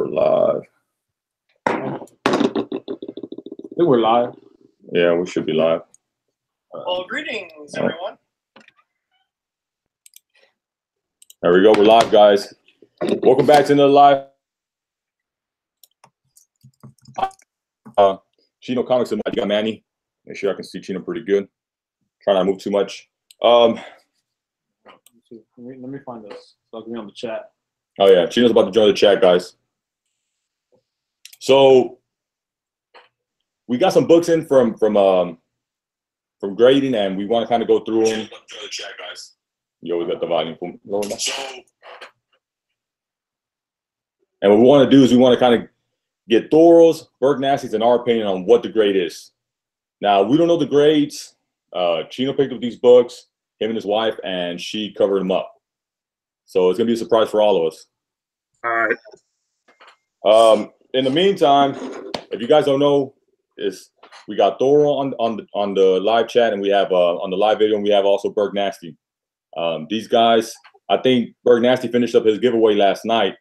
We're live. I think we're live. Yeah, we should be live. Well, greetings, everyone. There we go. We're live, guys. Welcome back to another live. Chinocomics&more. You got Manny. Make sure I can see Chino pretty good. Try not to move too much. Let me find this. So I'll be on the chat. Oh yeah, Chino's about to join the chat, guys. So we got some books in from grading, and we want to kind of go through them. Join the chat, guys. You always got the volume lower. And what we want to do is we want to kind of get Thoro's, BERKNASTY's, and our opinion on what the grade is. Now, we don't know the grades. Chino picked up these books, him and his wife, and she covered them up. So it's going to be a surprise for all of us. All right. In the meantime, if you guys don't know, we got Thoro on the live chat, and we have on the live video, and we have also BERKNASTY. These guys, I think BERKNASTY finished up his giveaway last night.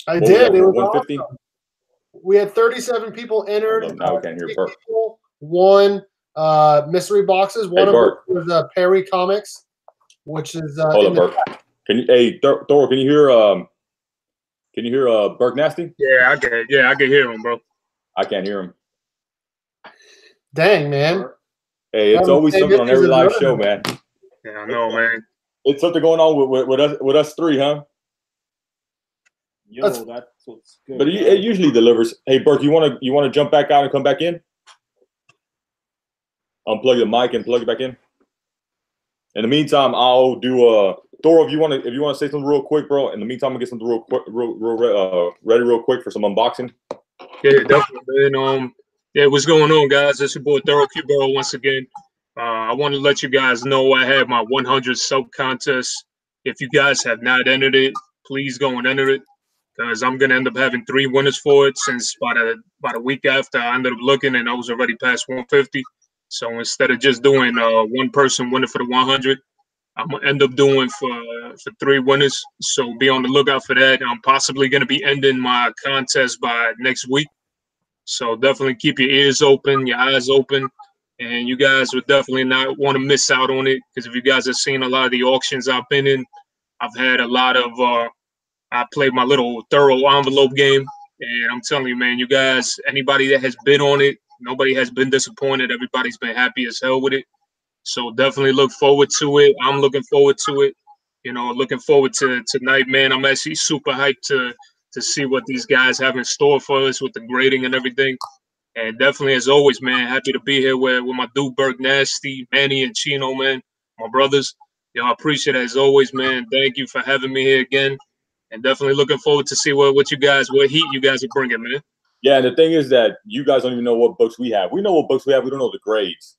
I did. It was 150. Awesome. We had 37 people entered. Now we can't hear Berk. Won mystery boxes. One of them was Perry Comics, which is. Hold on, Berk. Can you? Hey, Thoro, can you hear? Can you hear BERKNASTY? Yeah, I can. Yeah, I can hear him, bro. I can't hear him. Dang, man. Hey, it's always something on every live show, man. Yeah, I know, man. It's something going on with us three, huh? Yo, that's what's good. But it usually delivers. Hey, Berk, you wanna jump back out and come back in? Unplug the mic and plug it back in. In the meantime, I'll do Thoro, if you wanna say something real quick, bro. In the meantime, I'm gonna get something real quick, ready real quick for some unboxing. Yeah, definitely. And yeah, what's going on, guys? It's your boy Thoroqboro once again. I want to let you guys know I have my 100 sub contest. If you guys have not entered it, please go and enter it, because I'm gonna end up having 3 winners for it. Since about a week after, I ended up looking and I was already past 150. So instead of just doing one person winning for the 100, I'm gonna end up doing for 3 winners. So be on the lookout for that. I'm possibly gonna be ending my contest by next week. So definitely keep your ears open, your eyes open, and you guys would definitely not want to miss out on it. Because if you guys have seen a lot of the auctions I've been in, I've had a lot of. I played my little Thoro envelope game, and I'm telling you, man, you guys, anybody that has bid on it, nobody has been disappointed. Everybody's been happy as hell with it. So definitely look forward to it. I'm looking forward to it. You know, looking forward to tonight, man. I'm actually super hyped to see what these guys have in store for us with the grading and everything. And definitely, as always, man, happy to be here with my dude BERKNASTY, Manny, and Chino, man, my brothers. Yo, I appreciate it as always, man. Thank you for having me here again. And definitely looking forward to see what heat you guys are bringing, man. Yeah, and the thing is that you guys don't even know what books we have. We know what books we have. We don't know the grades.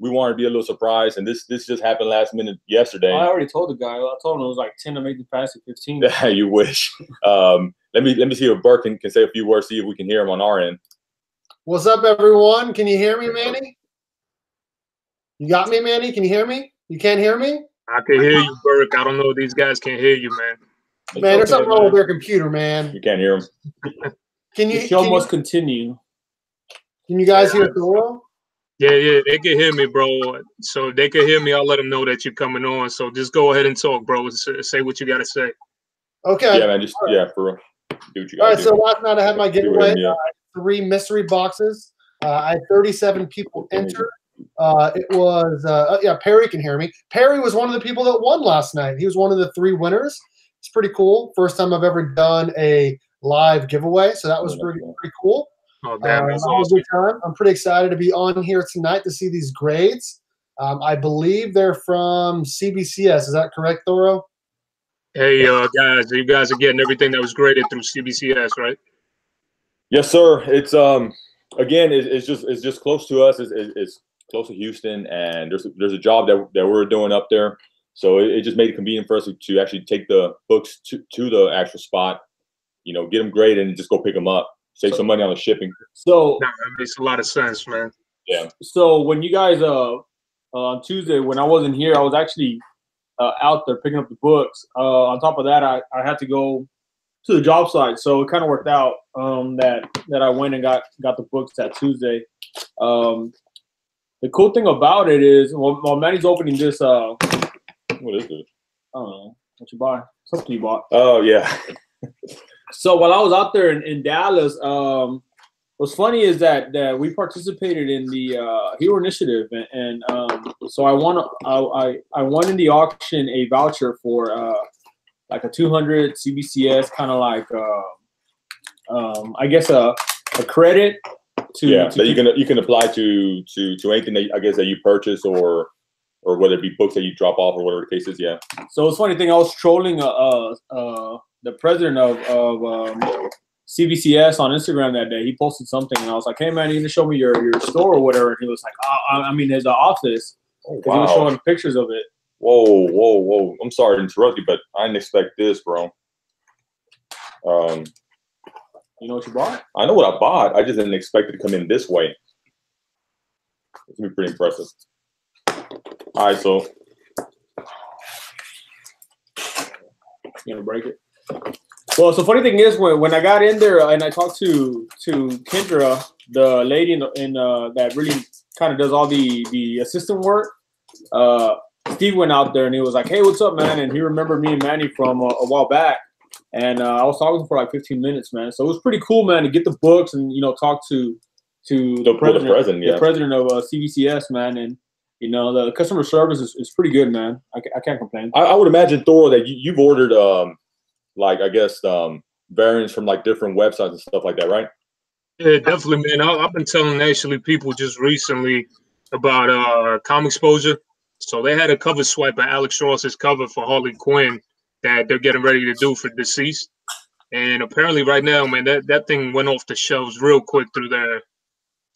We wanted to be a little surprised, and this just happened last minute yesterday. I already told the guy. I told him it was like 10 to make the pass at 15. You wish. Let me see if Berk can say a few words, see if we can hear him on our end. What's up, everyone? Can you hear me, Manny? You got me, Manny? Can you hear me? You can't hear me? I can hear you, Berk. I don't know if these guys can hear you, man. Man, there's something wrong with their computer, man. You can't hear him. The show must continue. Can you guys hear Thoro? Yeah, they can hear me, bro. So if they can hear me, I'll let them know that you're coming on. So just go ahead and talk, bro. Say what you got to say. Okay. Yeah, man. For real. Do what you All right, do. so last night I had my giveaway. 3 mystery boxes. I had 37 people enter. It was, Perry can hear me. Perry was one of the people that won last night. He was one of the 3 winners. It's pretty cool. First time I've ever done a live giveaway, so that was pretty cool. Oh, damn, that's awesome. Good time. I'm pretty excited to be on here tonight to see these grades. I believe they're from CBCS. Is that correct, Thoro? Hey, guys, you guys are getting everything that was graded through CBCS, right? Yes, sir. It's again, it's just close to us. It's close to Houston, and there's a job that we're doing up there. So it just made it convenient for us to actually take the books to the actual spot, you know, get them graded and just go pick them up. Save some money on the shipping. So that makes a lot of sense, man. Yeah. So when you guys on Tuesday, when I wasn't here, I was actually out there picking up the books. On top of that, I had to go to the job site, so it kind of worked out that I went and got the books that Tuesday. The cool thing about it is, while Manny's opening this, what is this? I don't know what you buy. Something you bought. Oh yeah. So while I was out there in Dallas, what's funny is that we participated in the Hero Initiative, and so I won in the auction a voucher for like a 200 CBCS, kind of like I guess a credit to that you can apply to anything that I guess that you purchase or whether it be books that you drop off or whatever the case is. Yeah. So it's funny thing, I was trolling the president of CBCS on Instagram that day. He posted something, and I was like, "Hey man, you need to show me your store or whatever." And he was like, "I mean, his office." Oh, wow. He was showing pictures of it. Whoa! I'm sorry to interrupt you, but I didn't expect this, bro. You know what you bought? I know what I bought. I just didn't expect it to come in this way. It's gonna be pretty impressive. All right, so you gonna break it? Well, so funny thing is, when I got in there and I talked to Kendra, the lady in that really kind of does all the assistant work, Steve went out there and he was like, "Hey, what's up, man?" And he remembered me and Manny from a while back, and I was talking to him for like 15 minutes, man. So it was pretty cool, man, to get the books and talk to the president of CBCS, man, and the customer service is pretty good, man. I can't complain. I would imagine, Thor, that you've ordered like I guess variants from like different websites and stuff like that, right? Yeah, definitely, man. I've been telling actually people just recently about Comic Exposure. So they had a cover swipe of Alex Ross's cover for Harley Quinn that they're getting ready to do for Deceased. And apparently right now, man, that thing went off the shelves real quick through the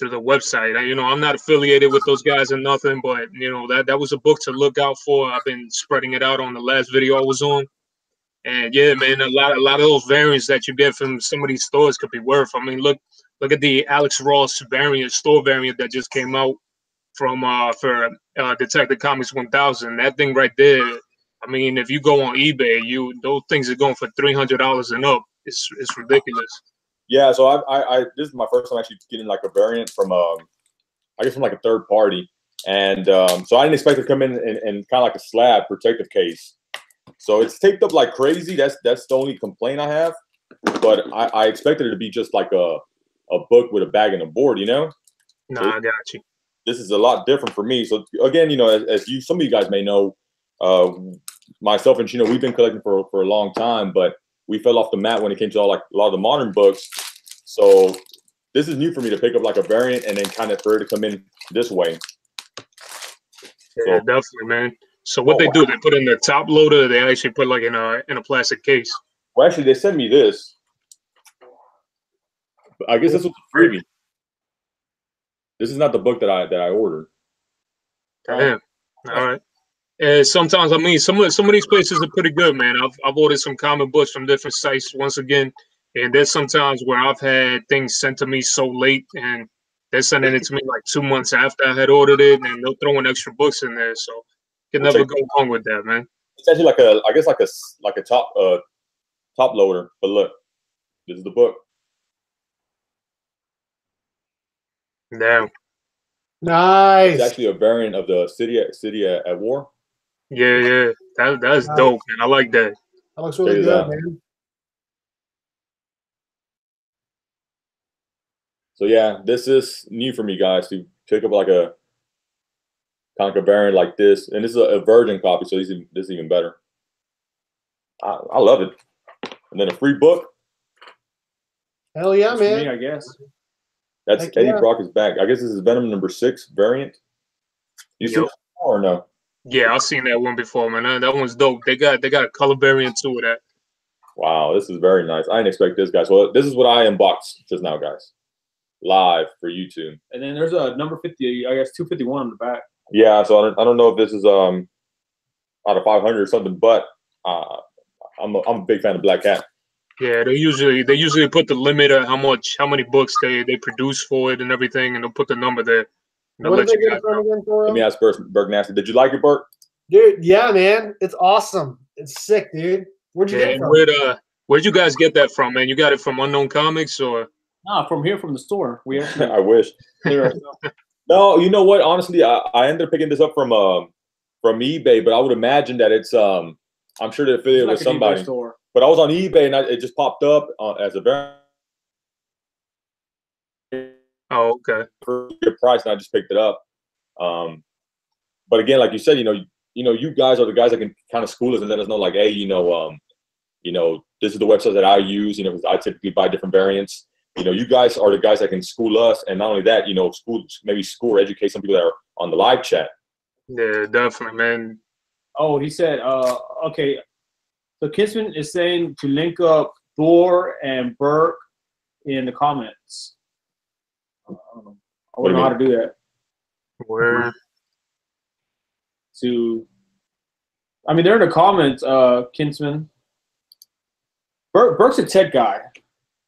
website. I'm not affiliated with those guys or nothing, but that was a book to look out for. I've been spreading it out on the last video I was on. And yeah, man, a lot of those variants that you get from some of these stores could be worth. I mean, look at the Alex Ross variant, store variant that just came out from for Detective Comics 1000. That thing right there. I mean, if you go on eBay, those things are going for $300 and up. It's ridiculous. Yeah, so I this is my first time actually getting like a variant from I guess from like a third party, and so I didn't expect it to come in kind of like a slab protective case. So it's taped up like crazy. That's the only complaint I have. But I expected it to be just like a book with a bag and a board, Nah, so I got you. This is a lot different for me. So again, as some of you guys may know, myself and Chino, we've been collecting for a long time, but we fell off the mat when it came to a lot of the modern books. So this is new for me to pick up like a variant and then kind of for it to come in this way. Yeah, definitely, man. So what they do, they put in the top loader, they actually put like in a plastic case. Well, actually, they sent me this. I guess this was a freebie. This is not the book that I ordered. Damn. All right. And sometimes, I mean, some of these places are pretty good, man. I've ordered some comic books from different sites once again, and there's sometimes where I've had things sent to me so late, and they're sending it to me like 2 months after I had ordered it, and they'll throw in extra books in there. So you can never go wrong with that, man. It's actually like a top loader. But look, this is the book. Damn. Nice. It's actually a variant of the City at War. Yeah. That's dope, man. I like that. That looks really good, man. So yeah, this is new for me, guys, to pick up like a kind of a variant like this, and this is a virgin copy, so this is even better. I love it. And then a free book. Hell yeah, man! Me, I guess. That's Eddie Brock is back. I guess this is Venom #6 variant. You seen it before or no? Yeah, I've seen that one before, man. That one's dope. They got a color variant too of that. Wow, this is very nice. I didn't expect this, guys. Well, this is what I unboxed just now, guys. Live for YouTube. And then there's a number 50, I guess 251 on the back. Yeah, so I don't know if this is out of 500 or something, but I'm a big fan of Black Cat. Yeah, they usually put the limit of how many books they produce for it and everything, and they'll put the number there. What did they get it from again for? Let me ask first, Berknasty. Did you like it, Berk? Dude, yeah, man. It's awesome. It's sick, dude. Where'd you get it from? Where'd you guys get that from, man? You got it from Unknown Comics or? Nah, from here, from the store. We actually. I wish. No, you know what? Honestly, I ended up picking this up from eBay, but I would imagine that it's I'm sure they're affiliated with somebody. But I was on eBay and it just popped up as a very okay good price, and I just picked it up. But again, like you said, you guys are the guys that can kind of school us and let us know, like, hey, this is the website that I use. Because I typically buy different variants. You guys are the guys that can school us, and not only that, school or educate some people that are on the live chat. Yeah, definitely, man. Oh, he said, okay. So Kinsman is saying to link up Thor and Berk in the comments. I wouldn't know how to do that. Where? They're in the comments, Kinsman. Berk's a tech guy.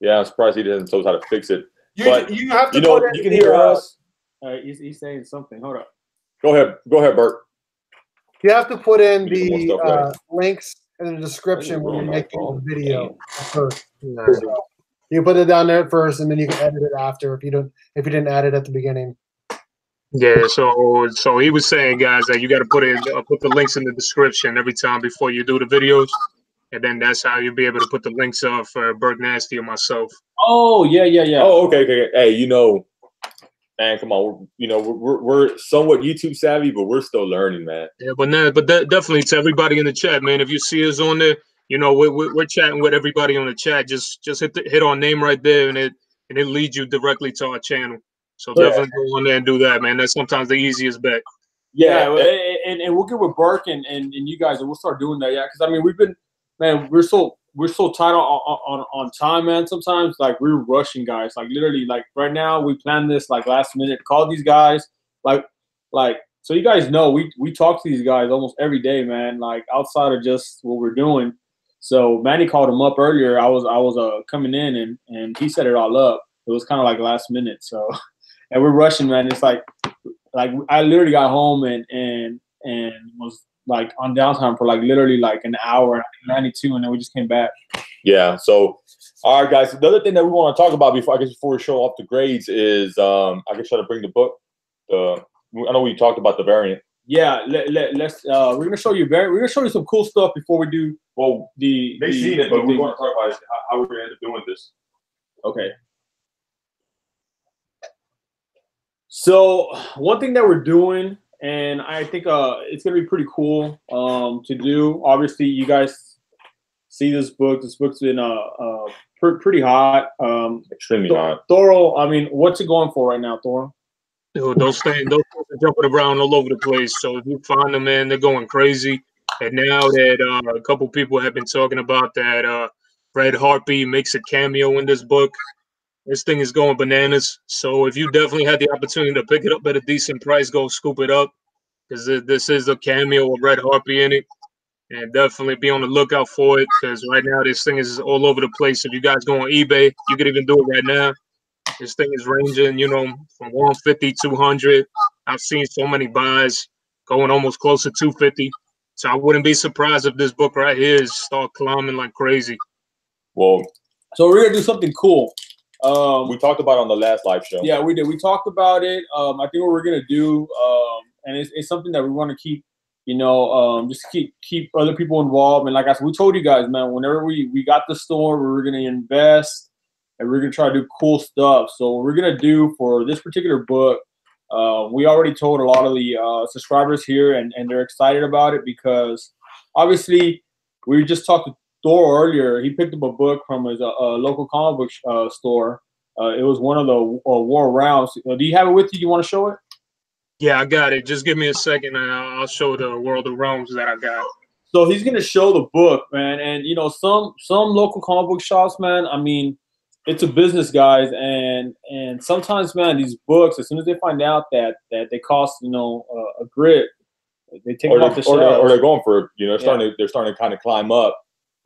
Yeah, I'm surprised he doesn't tell us how to fix it. You have to you can hear us. He's saying something. Hold up. Go ahead, Berk. You have to put in the links in the description when you're making the video first. So you put it down there first, and then you can edit it after if you didn't add it at the beginning. Yeah, so he was saying, guys, that you got to put the links in the description every time before you do the videos, and then that's how you'll be able to put the links up for BERKNASTY or myself. Oh yeah. Oh, okay. Hey, man, come on. We're somewhat YouTube savvy, but we're still learning, man. Yeah, but definitely to everybody in the chat, man. If you see us on there, we're chatting with everybody on the chat. Just hit our name right there, and it leads you directly to our channel. So definitely go on there and do that, man. That's sometimes the easiest bet. Yeah, and we'll get with Berk and you guys, and we'll start doing that. Yeah, because we've been, man, we're so tight on time, man. Sometimes like we're rushing guys. Like literally, like right now we planned this like last minute. Call these guys, like so you guys know we talk to these guys almost every day, man. Like outside of just what we're doing. So Manny called him up earlier. I was coming in and he set it all up. It was kind of like last minute. So. And we're rushing, man. It's like I literally got home and was like on downtime for like literally like an hour, 92, and then we just came back. Yeah. So, all right, guys. The other thing that we want to talk about before we show off the grades is I can try to bring the book. I know we talked about the variant. Yeah. Let's. We're gonna show you We're gonna show you some cool stuff before we do. Well, they've seen it, but we want to talk about how we're gonna end up doing this. Okay. So one thing that we're doing, and I think it's gonna be pretty cool to do. Obviously, you guys see this book. This book's been pretty hot. Extremely hot. Thoro, what's it going for right now, Thoro? Dude, those things are jumping around all over the place. So if you find them, man, they're going crazy. And now that a couple people have been talking about that Red Harpy makes a cameo in this book. This thing is going bananas. So if you definitely had the opportunity to pick it up at a decent price, go scoop it up, because this is a cameo of Red Harpy in it. And definitely be on the lookout for it, because right now this thing is all over the place. If you guys go on eBay, you could even do it right now. This thing is ranging, from 150, 200. I've seen so many buys going almost close to 250. So I wouldn't be surprised if this book right here is start climbing like crazy. Well, so we're gonna do something cool. We talked about it on the last live show. Yeah, we did. We talked about it. I think what we're gonna do, and it's something that we want to keep, just keep other people involved. And like I said, we told you guys, man, whenever we got the store, we were gonna invest and we're gonna try to do cool stuff. So what we're gonna do for this particular book, we already told a lot of the subscribers here, and they're excited about it because obviously we just talked to Thor earlier. He picked up a book from his local comic book store. It was one of the War Rounds. Do you have it with you? You want to show it? Yeah, I got it. Just give me a second, and I'll show the World of Realms that I got. So he's gonna show the book, man. And some local comic book shops, man. It's a business, guys, and sometimes, man, these books, as soon as they find out that they cost a grit, they take them off the shelf. Or they're going for they're starting to kind of climb up.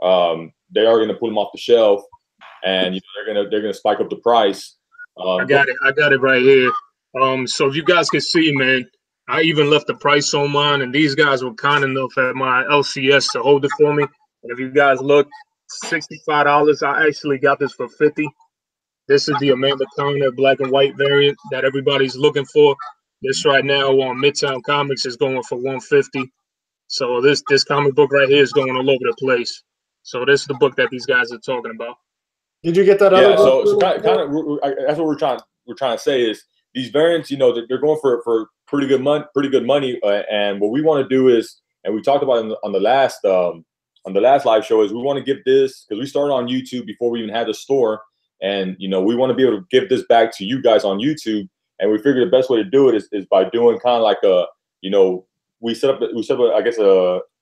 They are going to pull them off the shelf, and they're gonna spike up the price. I got it right here. So if you guys can see, man, I even left the price on mine, and these guys were kind enough at my LCS to hold it for me. And if you guys look, $65. I actually got this for 50. This is the Amanda Conner black and white variant that everybody's looking for. This right now on Midtown Comics is going for 150. So this comic book right here is going all over the place. So this is the book that these guys are talking about. Did you get that other book? So kind of that's what we're trying to say is these variants, you know, they're going for pretty good money. And what we want to do is, and we talked about on the last live show, is we want to give this, because we started on YouTube before we even had the store, and you know, we want to be able to give this back to you guys on YouTube. And we figured the best way to do it is by doing kind of like a, you know, we set up I guess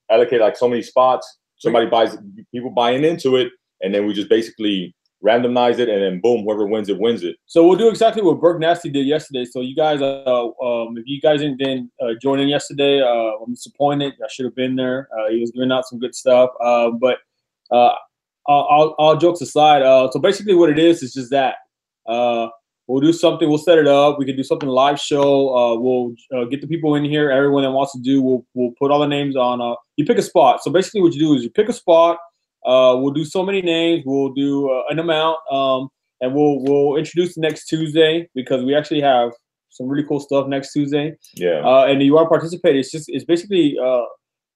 allocate like so many spots. People buying into it, and then we just basically randomize it, and then boom, whoever wins it wins it. So we'll do exactly what BERKNASTY did yesterday. So you guys, if you guys didn't join in yesterday, I'm disappointed. I should have been there. He was giving out some good stuff. But all jokes aside, so basically what it is just that we'll do something. We'll set it up. We can do something live show. We'll get the people in here. Everyone that wants to do, we'll put all the names on. You pick a spot. So basically what you do is you pick a spot. We'll do so many names. We'll do an amount, and we'll introduce next Tuesday, because we actually have some really cool stuff next Tuesday. Yeah. And you want to participate? It's basically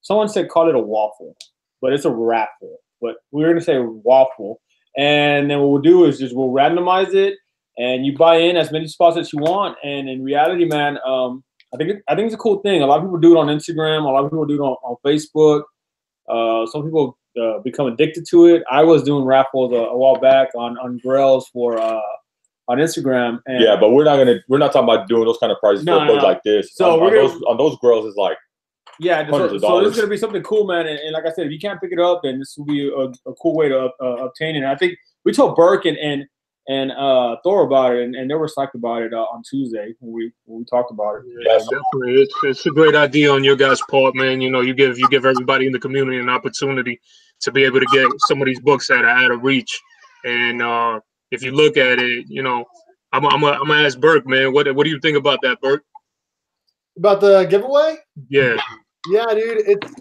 someone said call it a waffle, but it's a raffle. But we're gonna say waffle. And then what we'll do is we'll randomize it, and you buy in as many spots as you want. And in reality, man, I think it's a cool thing. A lot of people do it on Instagram. A lot of people do it on Facebook. Some people become addicted to it. I was doing raffles a while back on grills for on Instagram. And yeah, but we're not talking about doing those kind of prizes for books like this. So on those grills, it's like hundreds of dollars. So this is gonna be something cool, man. And like I said, if you can't pick it up, then this will be a cool way to obtain it. And I think we told Burke and Thor about it, and they were psyched about it on Tuesday when we talked about it. Yeah, definitely. It's a great idea on your guys' part, man. You know, you give everybody in the community an opportunity to be able to get some of these books that are out of reach. And if you look at it, you know, I'm gonna ask Burke, man, what do you think about that, Burke? About the giveaway? Yeah. Yeah, dude. It's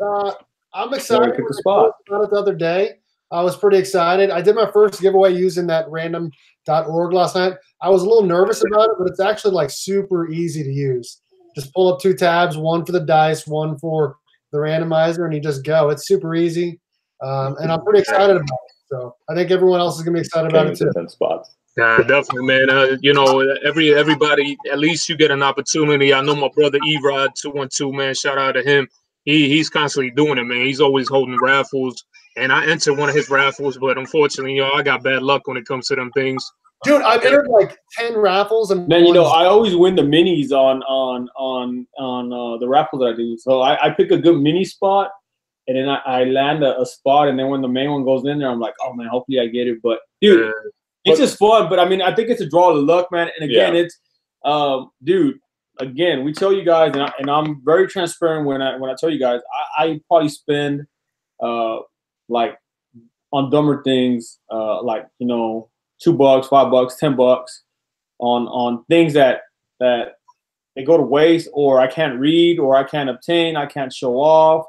I'm excited. Pick the spot. About it the other day. I was pretty excited. I did my first giveaway using that random.org last night. I was a little nervous about it, but it's actually like super easy to use. Just pull up 2 tabs, one for the dice, one for the randomizer, and you just go. It's super easy, and I'm pretty excited about it. So I think everyone else is gonna be excited about it too. 10 spots. Yeah, definitely, man. You know, everybody, at least you get an opportunity. I know my brother Erod 212, man. Shout out to him. He's constantly doing it, man. He's always holding raffles. And I entered one of his raffles, but unfortunately, you know, I got bad luck when it comes to them things. Dude, I've entered like 10 raffles, and man, you know, I always win the minis on the raffles that I do. So I pick a good mini spot, and then I land a spot, and then when the main one goes in there, I'm like, oh man, hopefully I get it. But dude, it's just fun. But I mean, I think it's a draw of luck, man. And again, it's dude. Again, we tell you guys, and I'm very transparent when I tell you guys, I probably spend like on dumber things, like, you know, $2, $5, $10 on things that they go to waste, or I can't read, or I can't obtain, I can't show off.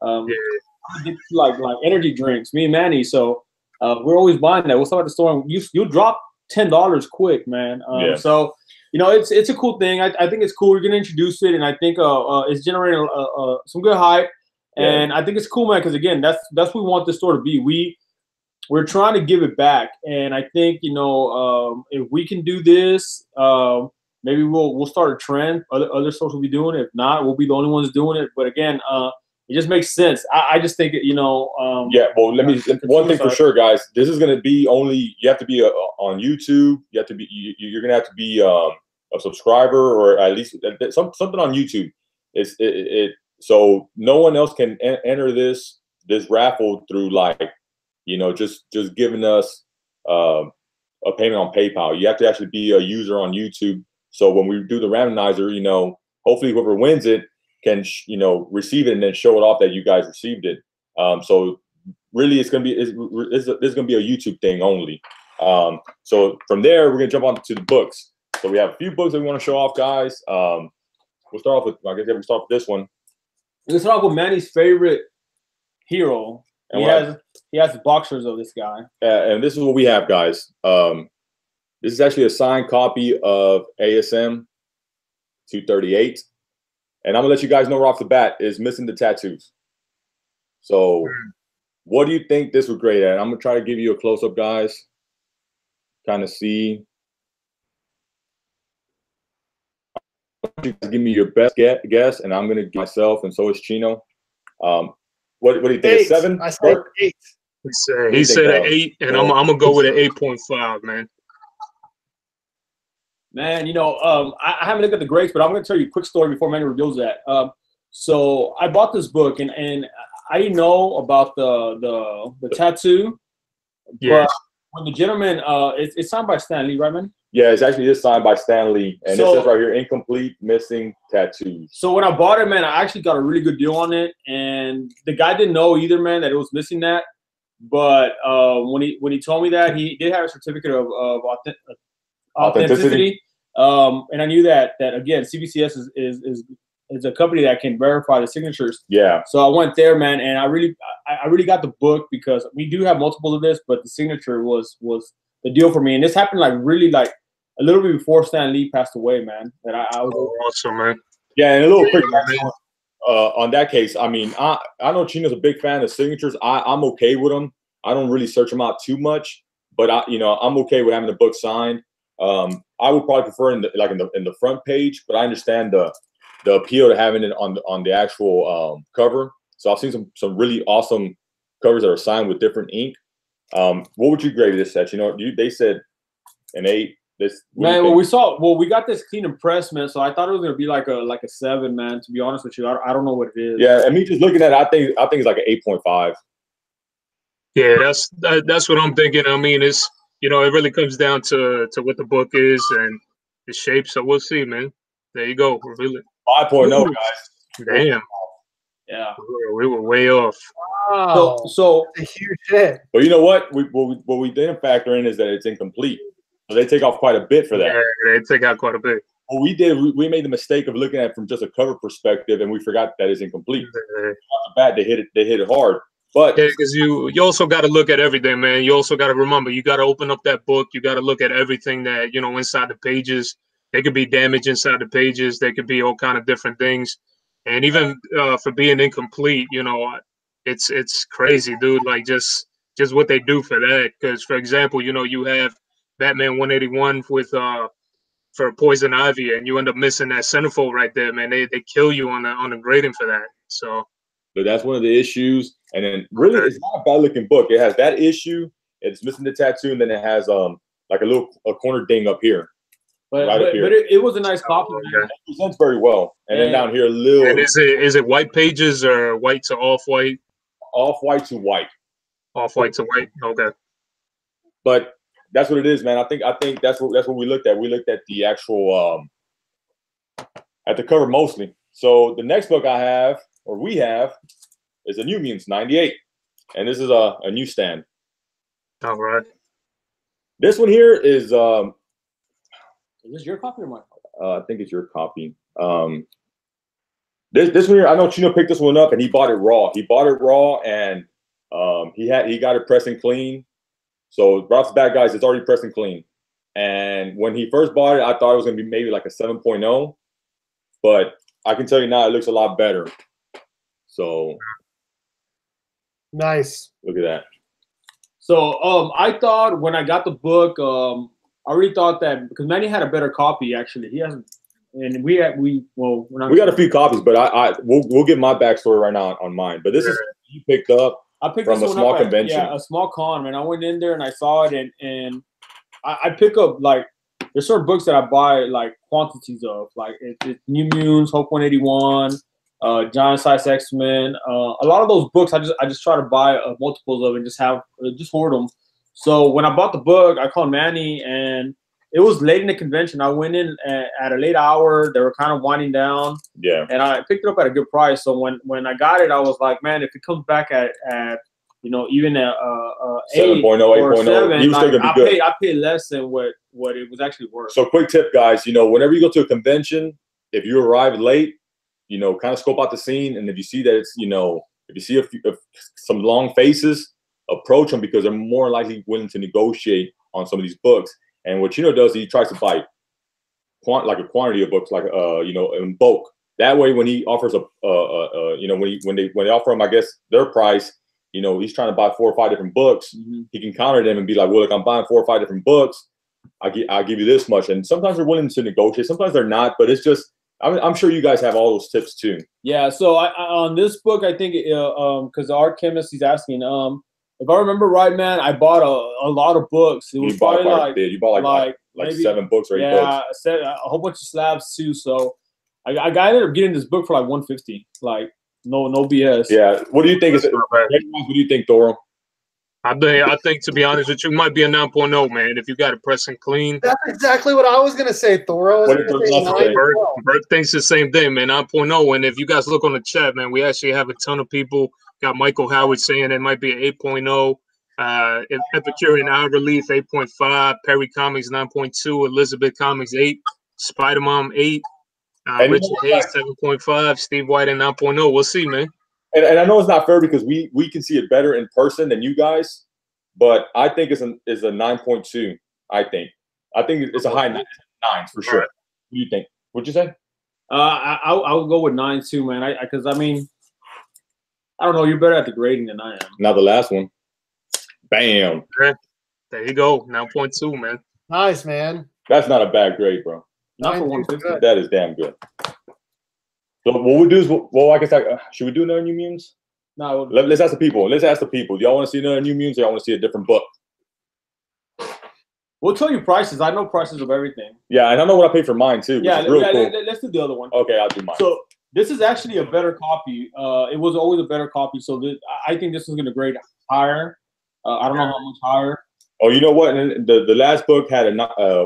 Like energy drinks, me and Manny. So we're always buying that. We'll start at the store, and you drop $10 quick, man. So you know, it's a cool thing. I think it's cool. We're gonna introduce it, and I think it's generating some good hype. And I think it's cool, man, because again, that's what we want this store to be. We're trying to give it back, and I think, you know, if we can do this, maybe we'll start a trend. Other stores will be doing it. If not, we'll be the only ones doing it. But again, it just makes sense. I just think, you know. Yeah. Well, one thing for sure, guys. This is going to be only. You have to be on YouTube. You have to be. You're going to have to be a subscriber, or at least something on YouTube. So no one else can enter this raffle through, like, you know, just giving us a payment on PayPal. You have to actually be a user on YouTube. So when we do the randomizer, you know, hopefully whoever wins it can, you know, receive it and then show it off that you guys received it. So really, it's gonna be a YouTube thing only. So from there, we're gonna jump on to the books. So we have a few books that we want to show off, guys. We'll start off with, I guess we start with this one. Let's start off with Manny's favorite hero, And he has boxers of this guy. And this is what we have, guys. This is actually a signed copy of ASM 238. And I'm gonna let you guys know right off the bat is missing the tattoos. So what do you think this would grade at? I'm gonna try to give you a close-up, guys. Kind of see. You guys give me your best guess, and I'm gonna give myself, and so is Chino. What do you think? 7? I said 8. He said an 8, and I'm gonna go with an 8.5, man. Man, you know, I haven't looked at the grades, but I'm going to tell you a quick story before Manny reveals that. So I bought this book, and I didn't know about the tattoo. Yeah. But when the gentleman, it's signed by Stan Lee, right, man? Yeah, it's actually just signed by Stan Lee, and it says right here, incomplete, missing tattoos. So when I bought it, man, I actually got a really good deal on it, and the guy didn't know either, man, that it was missing that. But when he told me that, he did have a certificate of authenticity. And I knew that again, CBCS is a company that can verify the signatures. Yeah. So I went there, man, and I really got the book because we do have multiple of this, but the signature was the deal for me. And this happened really like a little bit before Stan Lee passed away, man. And I was awesome, man. Yeah, and a little quick on that case. I mean, I know Chino's a big fan of signatures. I'm okay with them. I don't really search them out too much, but I'm okay with having the book signed. I would probably prefer in the front page, but I understand the appeal to having it on the actual cover. So I've seen some really awesome covers that are signed with different ink. What would you grade this at? You know, they said an 8. Man, we got this clean and press, man. So I thought it was gonna be like a 7, man. To be honest with you, I don't know what it is. Yeah, and me just looking at it, I think it's like an 8.5. Yeah, that's what I'm thinking. I mean, it's it really comes down to what the book is and the shape. So we'll see, man. There you go. Reveal it. 5.0, guys. Damn. Yeah, we were way off. Wow. So a huge hit. But you know what? What we didn't factor in is that it's incomplete. So they take off quite a bit for that. Yeah, they take out quite a bit. What we did, we made the mistake of looking at it from just a cover perspective, and we forgot that it's incomplete. Off the bat, they hit it hard. But yeah, because you also got to look at everything, man. You also got to remember, you got to open up that book. You got to look at everything that inside the pages. There could be damage inside the pages. There could be all kind of different things, and even for being incomplete, it's crazy, dude. Like just what they do for that. Because for example, you have Batman 181 with for Poison Ivy, and you end up missing that centerfold right there, man. They kill you on the grading for that. So that's one of the issues. And then really, it's not a bad looking book. It has that issue. It's missing the tattoo, and then it has like a corner ding up here. But it was a nice copy. Yeah. It presents very well. And then down here, a little. And is it white pages or white to off white? Off white to white. Off white to white. Okay. But that's what it is, man. I think that's what we looked at. We looked at the actual at the cover mostly. So the next book we have is a New Mutants 98, and this is a newsstand. All right. This one here is this your copy or mine? I think it's your copy. This one here, I know Chino picked this one up and he bought it raw. He bought it raw and he got it pressed and clean. So right off the bat, guys, it's already pressed and clean. And when he first bought it, I thought it was gonna be maybe like a 7.0, but I can tell you now it looks a lot better. So nice. Look at that. So I thought when I got the book, I really thought that because Manny had a better copy actually. He hasn't, and we got a few copies, but we'll get my backstory right now on mine. But this is you picked up. I picked from this a small convention. Yeah, a small con, man. I went in there and I saw it, and I pick up like there's certain books that I buy like quantities of, like it's New Mutants, Hope 181, Giant Size X-Men. A lot of those books I just try to buy multiples of and just hoard them. So when I bought the book, I called Manny, and it was late in the convention. I went in at a late hour. They were kind of winding down. Yeah. And I picked it up at a good price. So when I got it, I was like, man, if it comes back at even a 7.0, 8.0, you still gonna be good. I paid less than what it was actually worth. So quick tip, guys. Whenever you go to a convention, if you arrive late, kind of scope out the scene, and if you see that it's If you see some long faces, approach them because they're more likely willing to negotiate on some of these books. And what Chino does, he tries to buy like a quantity of books, like you know, in bulk. That way, when he offers you know, when they offer him, I guess, their price, you know, he's trying to buy 4 or 5 different books. He can counter them and be like, well, look, I'm buying 4 or 5 different books. I'll give you this much. And sometimes they're willing to negotiate. Sometimes they're not. But it's just, I'm sure you guys have all those tips too. Yeah. So on this book, I think because the art chemist, he's asking, if I remember right, man, I bought a lot of books. It was probably like you bought like maybe 7 books or 8 books. Yeah, a whole bunch of slabs too. So I ended up getting this book for like $150. Like no BS. Yeah. What do you think? What do you think, Thoro? I think, to be honest with you, it might be a 9.0, man. If you got it press and clean. That's exactly what I was gonna say, Thoro. Bert thinks the same thing, man. 9.0. And if you guys look on the chat, man, we actually have a ton of people. Got Michael Howard saying it might be an 8.0. Epicurean Eye Relief 8.5. Perry Comics 9.2. Elizabeth Comics 8. Spider Mom 8. Richard Hayes 7.5. Steve White at 9.0. We'll see, man. And I know it's not fair because we can see it better in person than you guys, but I think it's a 9.2. I think it's a high 9 for sure. Right. What do you think? What'd you say? I'll go with 9 too, man. Because I mean, I don't know. You're better at the grading than I am. Now the last one, bam. There you go, 9.2, man. Nice, man. That's not a bad grade, bro. Not for 150. That is damn good. So what we'll do is, well, I guess, should we do another New Mutants? No. Let's ask the people. Let's ask the people. Do y'all want to see another New Mutants or y'all want to see a different book? We'll tell you prices. I know prices of everything. Yeah, and I know what I paid for mine too. Yeah, cool. Let's do the other one. Okay, I'll do mine. So this is actually a better copy. It was always a better copy. So I think this is going to grade higher. I don't know how much higher. Oh, you know what? The last book had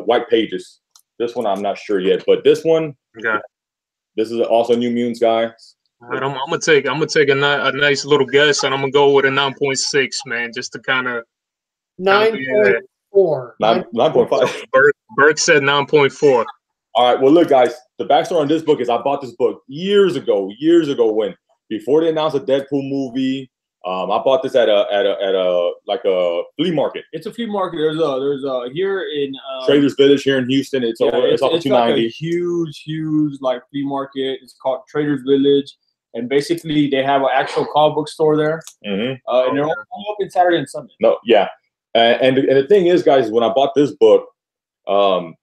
white pages. This one I'm not sure yet, but this one. Okay. This is also New Mutants, guys. All right, I'm gonna take a nice little guess, and I'm gonna go with a 9.6, man, just to kind of 9.4. 9.5. Berk said 9.4. All right. Well, look, guys. The backstory on this book is I bought this book years ago when before they announced a Deadpool movie. I bought this at a flea market. It's a flea market. There's a here in Traders Village here in Houston. It's off of 290. Like a huge like flea market. It's called Traders Village, and basically they have an actual comic book store there. And they're all open Saturday and Sunday. No, yeah. And the thing is, guys, when I bought this book, I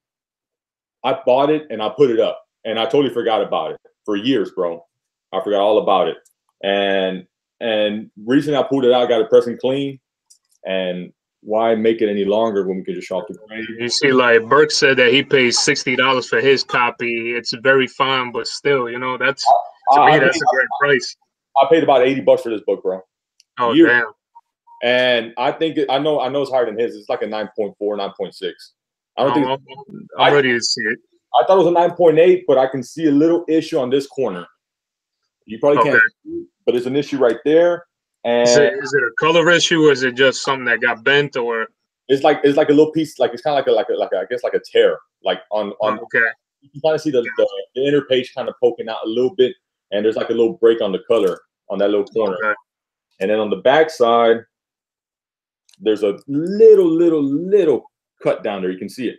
bought it and I put it up, and I totally forgot about it for years, bro. I forgot all about it, and recently I pulled it out, got it pressed and clean, and why make it any longer when we could just shop the grade? You see, like Berk said that he pays $60 for his copy. It's very fine, but still, you know, that's to me that's a great price. I paid about $80 for this book, bro. Oh damn! And I think I know it's higher than his. It's like a 9.4, 9.6. I don't think I'm ready to see it. I thought it was a 9.8, but I can see a little issue on this corner. You probably can't, but it's an issue right there. And is it a color issue, or is it just something that got bent, or it's like a little piece, like it's kind of like a I guess like a tear, like on. Okay. You can kind of see the inner page kind of poking out a little bit, and there's like a little break on the color on that little corner. Okay. And then on the back side, there's a little cut down there. You can see it.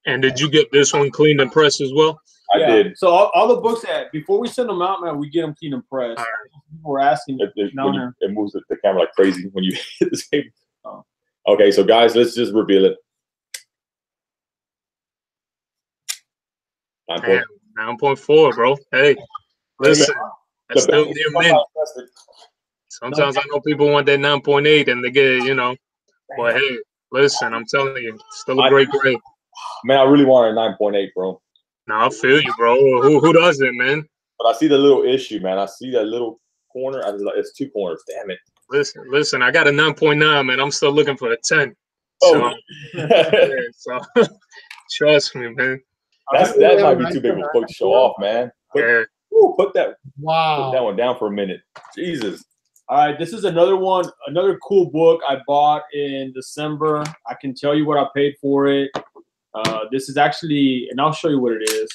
And did you get this one cleaned and pressed as well? I did. So all the books that before we send them out, man, we get them clean and pressed. People were asking. It moves the camera like crazy when you hit the table. Oh. Okay, so guys, let's just reveal it. 9.4, bro. Hey, listen, that's still near mint. Sometimes I know people want that 9.8 and they get it, you know. But hey, listen, I'm telling you, still a great grade. Man, I really want a 9.8, bro. No, I feel you, bro. Who doesn't, man? But I see the little issue, man. I see that little corner. It's 2 corners. Damn it. Listen. I got a 9.9, man. I'm still looking for a 10. Oh. So trust me, man. That might be too big of a book to show off, man. Put that one down for a minute. Jesus. All right, this is another cool book I bought in December. I can tell you what I paid for it. This is actually, and I'll show you what it is.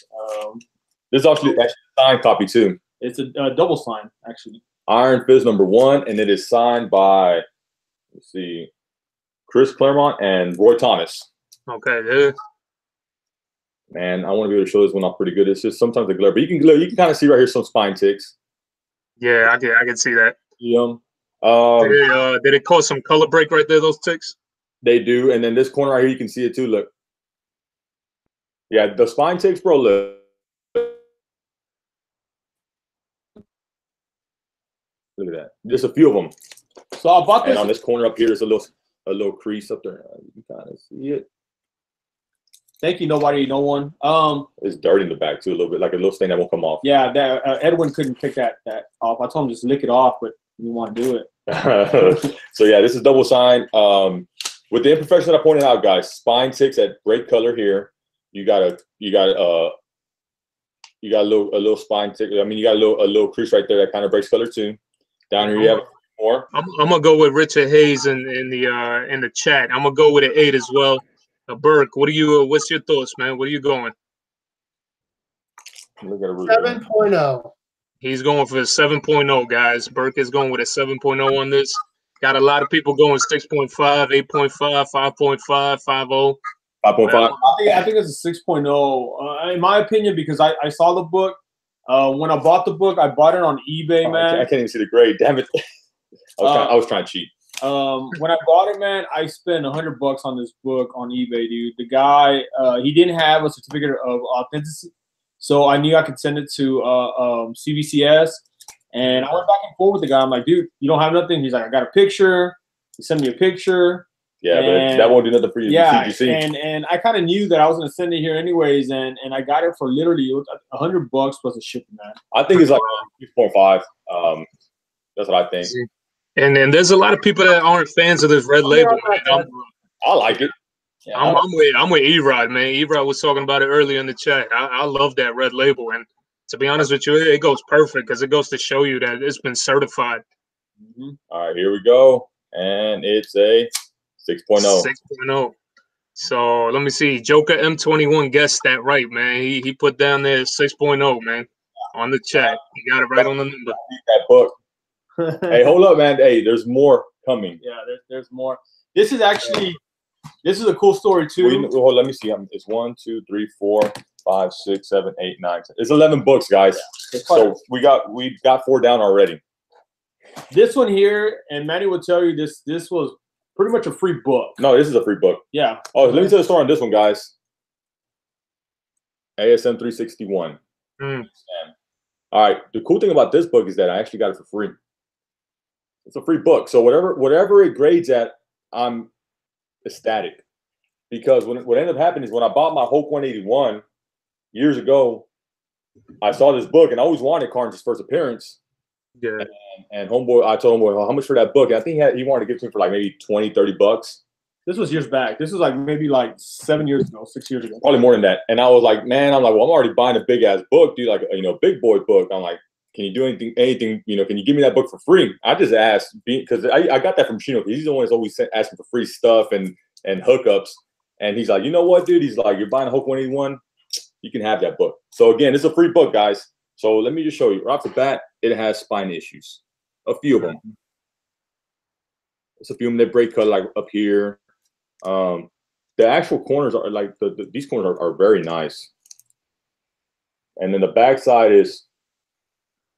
This is actually a signed copy too. It's a double sign, actually. Iron Fist #1, and it is signed by, let's see, Chris Claremont and Roy Thomas. Okay, yeah. Man, I want to be able to show this one off pretty good. It's just sometimes the glare, but you can kind of see right here some spine ticks. Yeah, I can see that. Yeah. Did it cause some color break right there, those ticks? They do, and then this corner right here, you can see it too. Look. Yeah, the spine ticks, bro. Look. Look at that. Just a few of them. So I bought this. And on this corner up here, there's a little crease up there. You can kind of see it. Thank you, nobody, no one. It's dirt in the back too, a little bit, like a little stain that won't come off. Yeah, that Edwin couldn't pick that off. I told him just lick it off, but he didn't want to do it. So yeah, this is double sign. With the imperfection that I pointed out, guys, spine ticks at break color here. You got a little spine tick. I mean, you got a little crease right there that kind of breaks color too. Down here you have more. I'm gonna go with Richard Hayes in the chat. I'm gonna go with an 8 as well. Burke, what's your thoughts, man? What are you going? Look at a 7.0. He's going for a 7.0, guys. Burke is going with a 7.0 on this. Got a lot of people going 6.5, 8.5, 5.5, 5.0. 5.5. I think it's a 6.0, in my opinion, because I saw the book. When I bought the book, I bought it on eBay, man. I can't even see the grade. Damn it. I was trying to cheat. When I bought it, man, I spent $100 on this book on eBay, dude. The guy, he didn't have a certificate of authenticity, so I knew I could send it to CBCS. And I went back and forth with the guy. I'm like, dude, you don't have nothing? He's like, I got a picture. He sent me a picture. Yeah, but that won't do nothing for you. Yeah, and I kind of knew that I was going to send it here anyways, and I got it for literally $100 plus the shipping, man. I think it's like 6.5. That's what I think. And then there's a lot of people that aren't fans of this red label. I like it. Yeah, I'm with E-Rod, man. E-Rod was talking about it earlier in the chat. I love that red label, and to be honest with you, it goes perfect because it goes to show you that it's been certified. Mm-hmm. All right, here we go, and it's a 6.0. 6.0. So let me see. Joker M21 guessed that right, man. He put down there 6.0, man, on the chat. He got it right on the number. That book. Hey, hold up, man. Hey, there's more coming. Yeah, there's more. This is a cool story too. Well, let me see. It's 1, 2, 3, 4, 5, 6, 7, 8, 9, 10. It's 11 books, guys. Yeah, so we got 4 down already. This one here, and Manny will tell you this was pretty much a free book. No, this is a free book. Yeah. Oh, let me tell the story on this one, guys. ASM 361. All right. The cool thing about this book is that I actually got it for free. It's a free book. So whatever it grades at, I'm ecstatic. Because what ended up happening is when I bought my Hulk 181 years ago, I saw this book and I always wanted Carnes' first appearance. Yeah. And homeboy, I told homeboy, how much for that book? And I think he wanted to give it to me for like maybe 20, 30 bucks. This was years back. This was like maybe like 7 years ago, 6 years ago. Probably more than that. And I was like, man, well, I'm already buying a big ass book, dude, like big boy book. I'm like, can you do anything, can you give me that book for free? I just asked because I got that from Chino. He's the one that's always asking for free stuff and hookups. And he's like, you know what, dude? He's like, you're buying a Hulk 181, you can have that book. So again, it's a free book, guys. So let me just show you. Right off the bat, it has spine issues. A few of them. It's a few of them that break color, like up here. The actual corners are like these corners are very nice. And then the back side is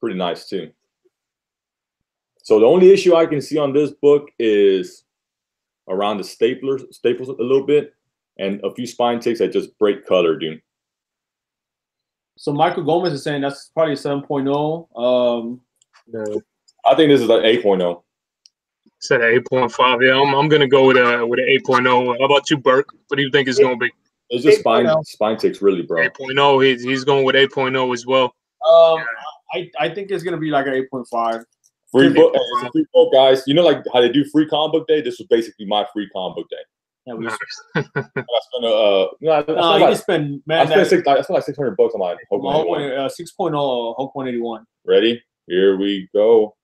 pretty nice too. So the only issue I can see on this book is around the staples a little bit, and a few spine ticks that just break color, dude. So Michael Gomez is saying that's probably a 7.0. No. I think this is an 8.0. Said 8.5. Yeah, I'm gonna go with an 8.0. How about you, Burke? What do you think it's gonna be? It's just spine ticks, really, bro. 8.0. He's going with 8.0 as well. I think it's gonna be like an 8.5. Free book, it's a free book, guys. You know, like how they do free comic book day. This was basically my free comic book day. Yeah, we I spent like $600 on my Hulk 6.0 Hulk 181. Ready? Here we go.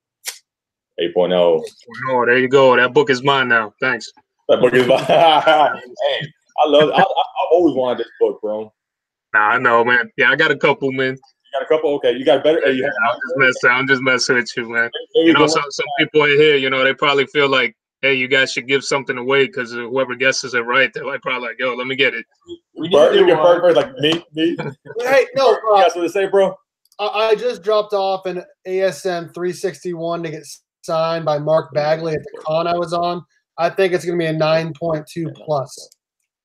8.0. Oh, there you go. That book is mine now. Thanks. That book is mine. Hey, I love it. I've always wanted this book, bro. Nah, I know, man. Yeah, I got a couple, man. got a couple. Okay, you got better. You I'm just messing with you, man. You know, some people in here, you know, they probably feel like, hey, you guys should give something away because whoever guesses it right, they're like probably like, yo, let me get it. We need to get Parkway like me. Hey, no, you got something to say, bro? I just dropped off an ASM 361 to get signed by Mark Bagley at the con I was on. I think it's going to be a 9.2 plus.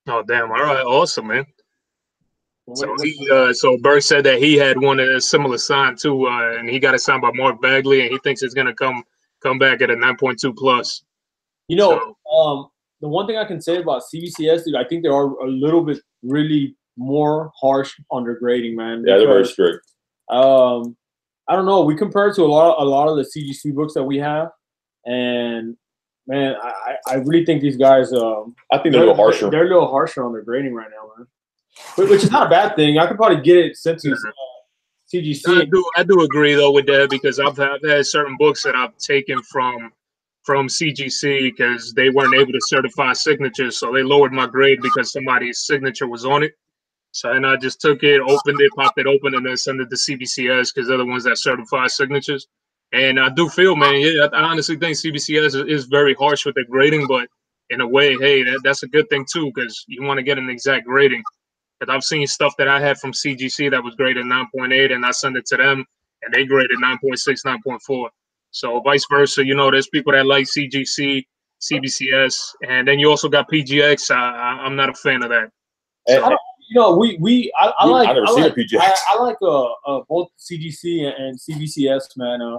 Oh, damn. All right. Awesome, man. So Berk said that he had one a similar sign too, and he got it signed by Mark Bagley, and he thinks it's gonna come back at a 9.2 plus. You know, the one thing I can say about CBCS is I think they are a little bit really more harsh on their grading, man. Yeah, they're very strict. I don't know. We compare it to a lot of the CGC books that we have, and man, I really think these guys. I think they're a little harsher. They're a little harsher on their grading right now, man. Which is not a bad thing. I could probably get it sent to CGC. I do agree though with that because I've had certain books that I've taken from CGC because they weren't able to certify signatures, so they lowered my grade because somebody's signature was on it. So and I just took it, opened it, popped it open, and then sent it to CBCS because they're the ones that certify signatures. And I do feel, man, yeah, I honestly think CBCS is very harsh with their grading, but in a way, hey, that's a good thing too because you want to get an exact grading. Because I've seen stuff that I had from CGC that was graded 9.8, and I sent it to them, and they graded 9.6, 9.4. So vice versa, you know, there's people that like CGC, CBCS, and then you also got PGX. I'm not a fan of that. So, you know, I like PGX. I like both CGC and CBCS, man.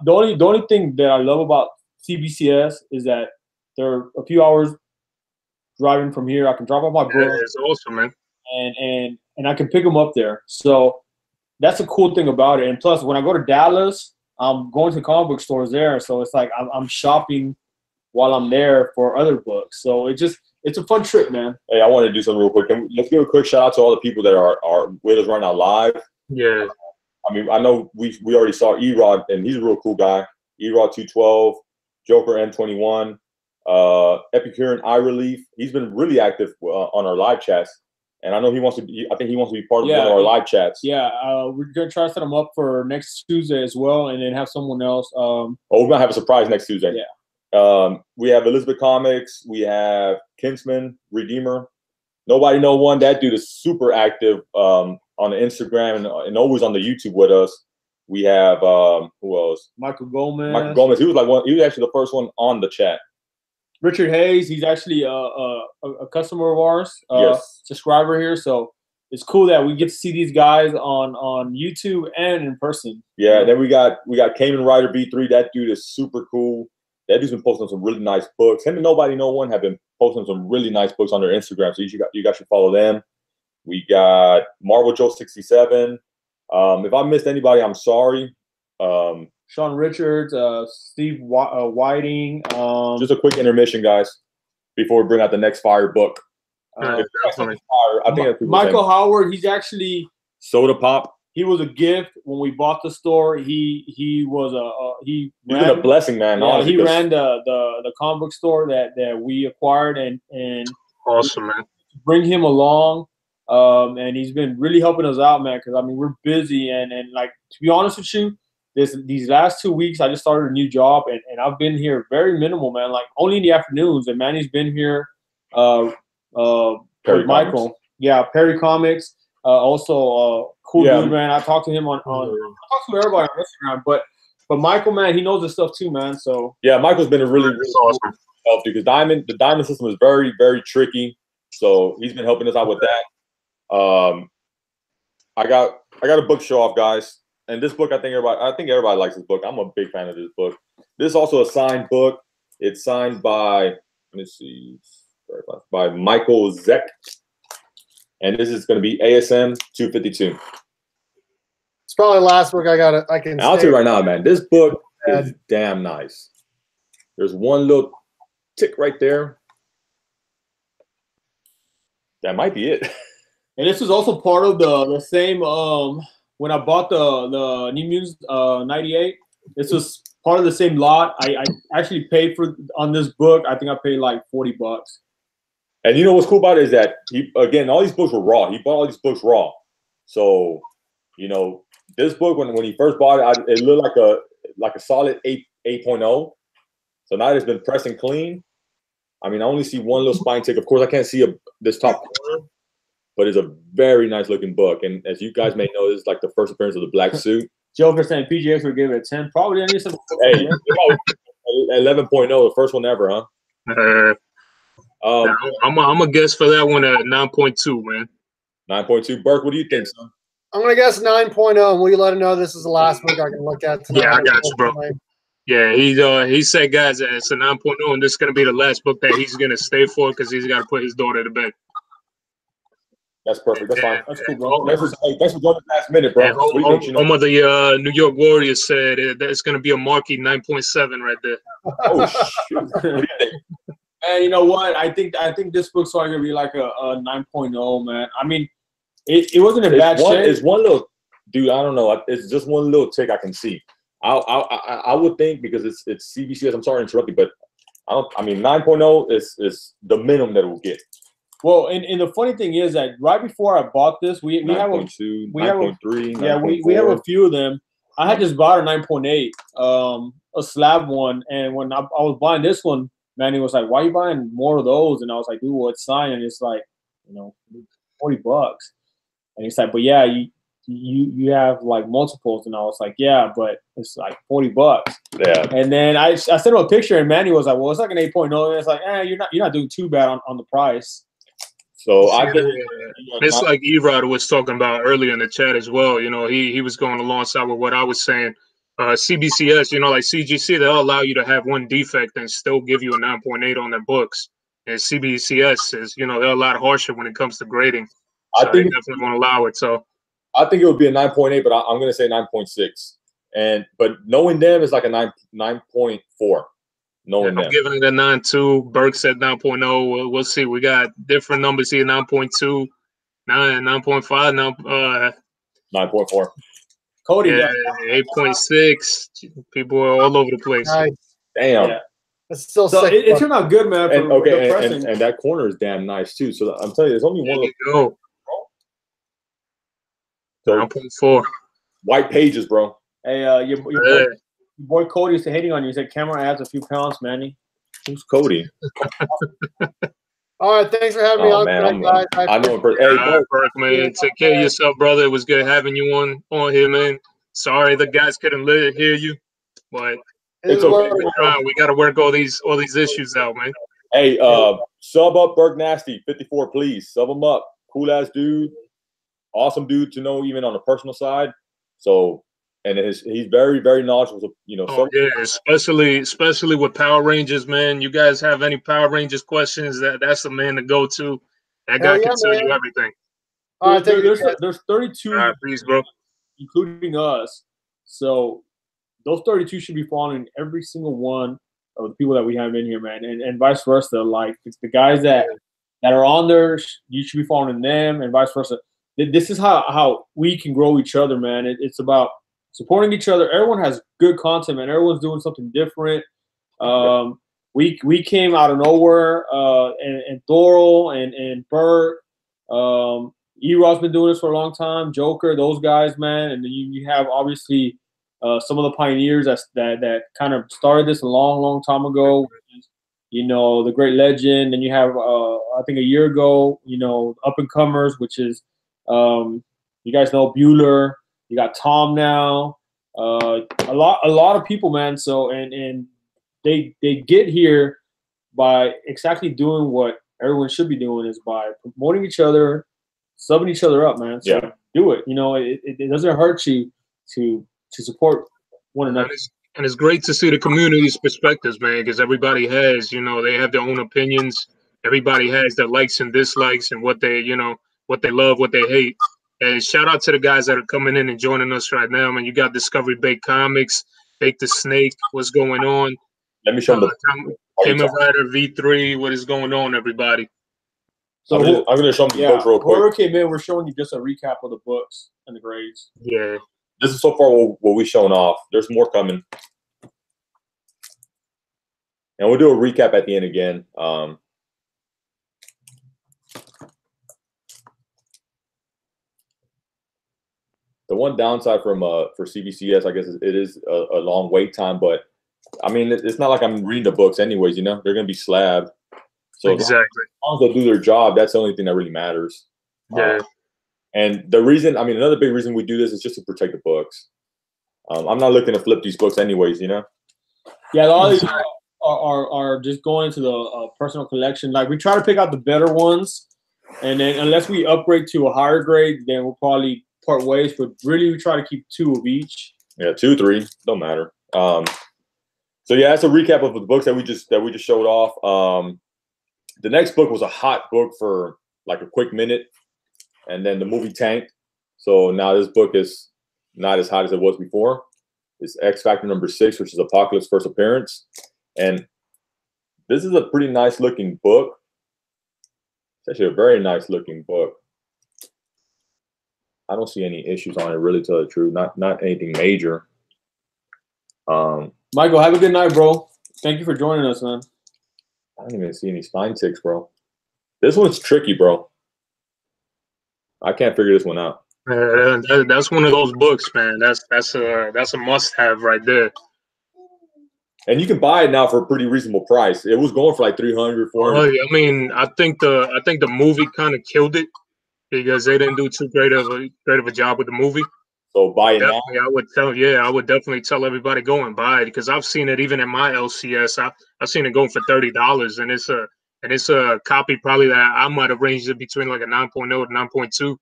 The only thing that I love about CBCS is that they're a few hours driving from here. I can drop off my book. Yeah, it's awesome, man. And I can pick them up there. So that's a cool thing about it. And plus, when I go to Dallas, I'm going to comic book stores there. So it's like I'm shopping while I'm there for other books. So it's a fun trip, man. Hey, I want to do something real quick. Let's give a quick shout out to all the people that are with us right now live. Yeah. I mean, I know we already saw Erod, and he's a real cool guy. Erod 212, Joker N21. Epicurean Eye Relief. He's been really active on our live chats, and I know he wants to be. I think he wants to be part of one of our live chats. Yeah, we're gonna try to set him up for next Tuesday as well, and then have someone else. We're gonna have a surprise next Tuesday. Yeah. We have Elizabeth Comics. We have Kinsman Redeemer. Nobody know one. That dude is super active on the Instagram and always on the YouTube with us. We have who else? Michael Gomez. Michael Gomez. He was actually the first one on the chat. Richard Hayes, he's actually a customer of ours, subscriber here. So it's cool that we get to see these guys on YouTube and in person. Yeah, and then we got Cayman Rider B3. That dude is super cool. That dude's been posting some really nice books. Him and Nobody No One have been posting some really nice books on their Instagram. So you guys should follow them. We got Marvel Joe 67. If I missed anybody, I'm sorry. Sean Richards, Steve Whiting. Just a quick intermission, guys, before we bring out the next fire book. I think Michael Howard. He's actually Soda Pop. He was a gift when we bought the store. He's been a blessing, man. Yeah, he ran the comic book store that we acquired and awesome, man. Bring him along. And he's been really helping us out, man. Because I mean, we're busy and like to be honest with you. These last 2 weeks, I just started a new job, and I've been here very minimal, man. Like only in the afternoons. And Manny's been here. Perry Michael, Comics. Yeah, Perry Comics. Also, cool dude, man. I talk to him I talk to everybody on Instagram, but Michael, man, he knows this stuff too, man. So yeah, Michael's been a really awesome help because the diamond system is very, very tricky. So he's been helping us out with that. I got a book show off, guys. And this book, I think everybody likes this book. I'm a big fan of this book. This is also a signed book. It's signed by, let me see, by Michael Zeck. And this is going to be ASM 252. It's probably the last book I can. I'll tell you right now, man. This book is damn nice. There's one little tick right there. That might be it. And this is also part of the same. When I bought the New Mutants 98, this was part of the same lot. I actually paid on this book. I think I paid like $40. And you know what's cool about it is that all these books were raw. He bought all these books raw. So you know, this book when he first bought it, it looked like a solid 8.0. So now it's been pressed and clean. I mean, I only see one little spine tick. Of course, I can't see this top corner, but it's a very nice looking book. And as you guys may know, this is like the first appearance of the black suit. Joker saying PGX would give it a 10. Probably any some. Hey, 11.0, the first one ever, huh? I'm gonna guess for that one at 9.2, man. 9.2. Burke, what do you think, son? I'm gonna guess 9.0. And will you let him know this is the last book I can look at tonight? Yeah, I got you, bro. Yeah, he said, guys, it's a 9.0, and this is gonna be the last book that he's gonna stay for because he's got to put his daughter to bed. That's perfect. That's fine. That's cool, bro. Thanks for going last minute, bro. Home of the New York Warriors said that's going to be a marquee 9.7 right there. Oh shoot! And you know what? I think this book's probably gonna be like a 9.0, man. I mean, it wasn't a bad shape. It's one little, dude. I don't know. It's just one little tick I can see. I would think because it's CBCS. I'm sorry to interrupt you, but I mean 9.0 is the minimum that it will get. Well, and the funny thing is that right before I bought this, we have 9.2, 9.3, yeah, we have a few of them. I had just bought a 9.8, a slab one, and when I was buying this one, Manny was like, "Why are you buying more of those?" And I was like, "Dude, well, it's signed, and it's like, you know, $40." And he's like, "But yeah, you have like multiples," and I was like, "Yeah, but it's like $40." Yeah. And then I sent him a picture, and Manny was like, "Well, it's like an 8.0." And it's like, you're not doing too bad on the price. So I think it's like E-Rod was talking about earlier in the chat as well. You know, he was going alongside with what I was saying. CBCS, you know, like CGC, they'll allow you to have one defect and still give you a 9.8 on their books. And CBCS is, you know, they're a lot harsher when it comes to grading. So I think they definitely won't allow it. So I think it would be a 9.8, but I'm going to say 9.6. But knowing them is like a 9.4. I'm giving it a 9.2. Burke said 9.0. We'll see. We got different numbers here: 9.2, 9.5, 9.4. Cody, yeah, 8.6. People are all over the place. Nice. Damn. Yeah. It's still so it turned out good, man. And and that corner is damn nice too. So I'm telling you, there's only one. Go. 9.4. White pages, bro. Hey, your boy Cody's hating on you. He said camera adds a few pounds, Manny. Who's Cody? All right, thanks for having me on tonight, guys. I know. Hey, Burke, man, take care of yourself, brother. It was good having you on here, man. Sorry the guys couldn't hear you, but it's okay. We got to work all these issues out, man. Hey, sub up BERKNASTY54, please. Sub him up. Cool ass dude. Awesome dude to know, even on a personal side. So, and he's very, very knowledgeable. You know, yeah, especially with Power Rangers, man. You guys have any Power Rangers questions? That's the man to go to. That guy can tell you everything. All right, there's 32, please, bro, including us. So those 32 should be following every single one of the people that we have in here, man, and vice versa. Like the guys that are on there, you should be following them, and vice versa. This is how we can grow each other, man. It's about supporting each other. Everyone has good content, man. Everyone's doing something different. We came out of nowhere, and Thoro and Bert, E-Rod's been doing this for a long time. Joker, those guys, man. And then you have obviously some of the pioneers that kind of started this a long time ago. You know, the Great Legend. And you have I think a year ago, you know, up and comers, which is you guys know Bueller. You got Tom now. A lot of people, man. So and they get here by exactly doing what everyone should be doing, is by promoting each other, subbing each other up, man. So do it. You know, it doesn't hurt you to support one another. And it's great to see the community's perspectives, man, because everybody has, you know, they have their own opinions. Everybody has their likes and dislikes and what they, you know, what they love, what they hate. And shout out to the guys that are coming in and joining us right now, man. You got Discovery Bake Comics, Bake the Snake. What's going on? Let me show them. Kamen Rider V3. What is going on, everybody? So I'm going to show them the books real quick. Whoever came in, we're showing you just a recap of the books and the grades. Yeah. This is so far what we've shown off. There's more coming. And we'll do a recap at the end again. The one downside from for CBCS, I guess, it is a long wait time. But I mean, it's not like I'm reading the books anyways. You know, they're gonna be slabbed. So exactly. as long as they do their job, that's the only thing that really matters. Yeah. And the reason, I mean, another big reason we do this is just to protect the books. I'm not looking to flip these books anyways, you know? Yeah, all these are just going to the personal collection. Like, we try to pick out the better ones, and then unless we upgrade to a higher grade, then we'll probably part ways. But really, we try to keep 2 of each. Yeah, 2, 3, don't matter. So yeah, that's a recap of the books that we just showed off. The next book was a hot book for like a quick minute, and then the movie tanked. So now this book is not as hot as it was before. It's X Factor number 6, which is Apocalypse's first appearance. And this is a pretty nice looking book. It's actually a very nice looking book. I don't see any issues on it, really, to tell the truth. Not anything major. Michael, have a good night, bro. Thank you for joining us, man. I don't even see any spine ticks, bro. This one's tricky, bro. I can't figure this one out. That's one of those books, man. That's a must-have right there. And you can buy it now for a pretty reasonable price. It was going for like $300, $400. I mean, I think the movie kind of killed it because they didn't do too great of a job with the movie. So buy it Definitely, now. I would definitely tell everybody go and buy it because I've seen it even in my LCS. I've seen it going for $30, and it's a copy probably that I might have ranged it between like a 9.0 to 9.2.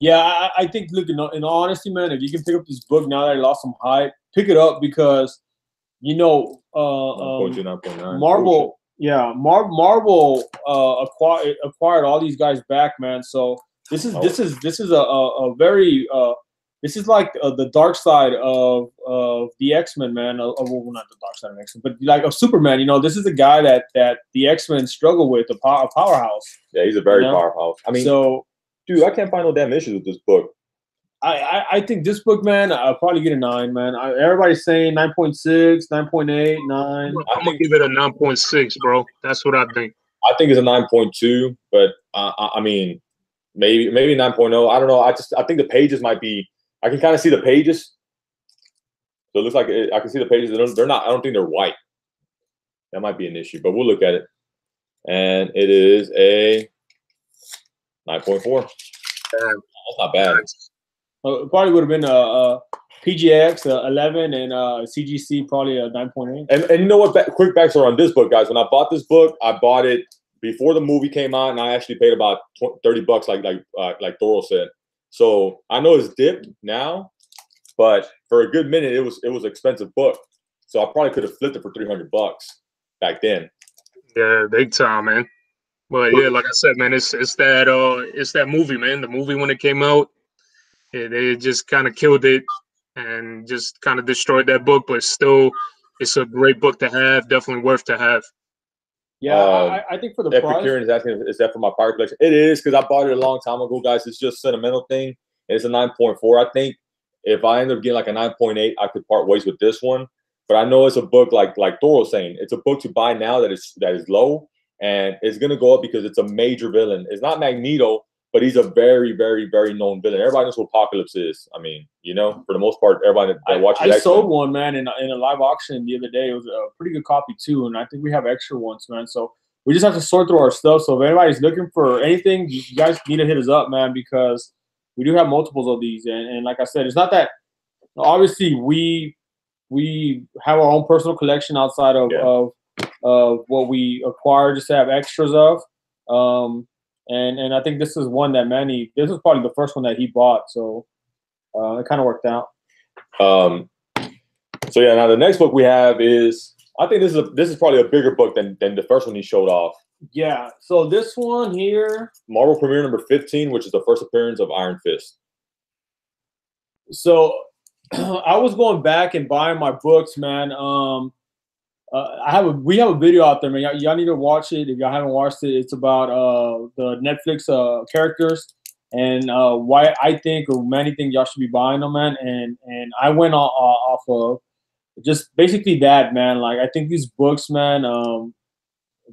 Yeah, I think, look, in all honesty, man, if you can pick up this book now that I lost some hype, pick it up because, you know, 9.2, 9.9. Marvel, yeah, Marvel acquired all these guys back, man. So this is a very this is like the dark side of the X-Men, man. Well, not the dark side of X-Men, but like of Superman. You know, this is a guy that the X-Men struggle with, a powerhouse. Yeah, he's a very powerhouse. I mean, so. Dude, I can't find no damn issues with this book. I think this book, man, I'll probably get a 9, man. Everybody's saying 9.6, 9.8, 9. I'm gonna give it a 9.6, bro. That's what I think. I think it's a 9.2, but I mean, maybe 9.0. I don't know. I think the pages might be. I can kind of see the pages. So it looks like I can see the pages. They're not. I don't think they're white. That might be an issue, but we'll look at it. And it is a 9.4. That's not bad. It probably would have been a PGX 11 and CGC probably a 9.8. And you know what? Quick backstory on this book, guys. When I bought this book, I bought it before the movie came out, and I actually paid about $30, like Thoro said. So I know it's dipped now, but for a good minute, it was an expensive book. So I probably could have flipped it for $300 back then. Yeah, big time, man. But yeah, like I said, man, it's that movie, man. The movie when it came out, it just kind of killed it and just kind of destroyed that book. But still, it's a great book to have. Definitely worth to have. Yeah, I think for the price. Kieran is asking, is that for my pirate collection? It is, because I bought it a long time ago, guys. It's just a sentimental thing. It's a 9.4. I think if I end up getting like a 9.8, I could part ways with this one. But I know it's a book like Thor saying, it's a book to buy now that is low. And it's going to go up because it's a major villain. It's not Magneto, but he's a very, very, very known villain. Everybody knows who Apocalypse is. I mean, you know, for the most part, everybody that watches I sold one, man, in a live auction the other day. It was a pretty good copy, too. And I think we have extra ones, man. So we just have to sort through our stuff. So if anybody's looking for anything, you guys need to hit us up, man, because we do have multiples of these. And like I said, it's not that – obviously, we have our own personal collection outside of what we acquire just to have extras of. And I think this is one that this was probably the first one that he bought. So it kind of worked out. So yeah, now the next book we have is, I think this is probably a bigger book than the first one he showed off. Yeah. So this one here. Marvel Premiere number 15, which is the first appearance of Iron Fist. So I was going back and buying my books, man. We have a video out there, man. Y'all need to watch it if y'all haven't watched it. It's about the Netflix characters and why I think or many think y'all should be buying them, man. And I went off of just basically that, man. Like, I think these books, man,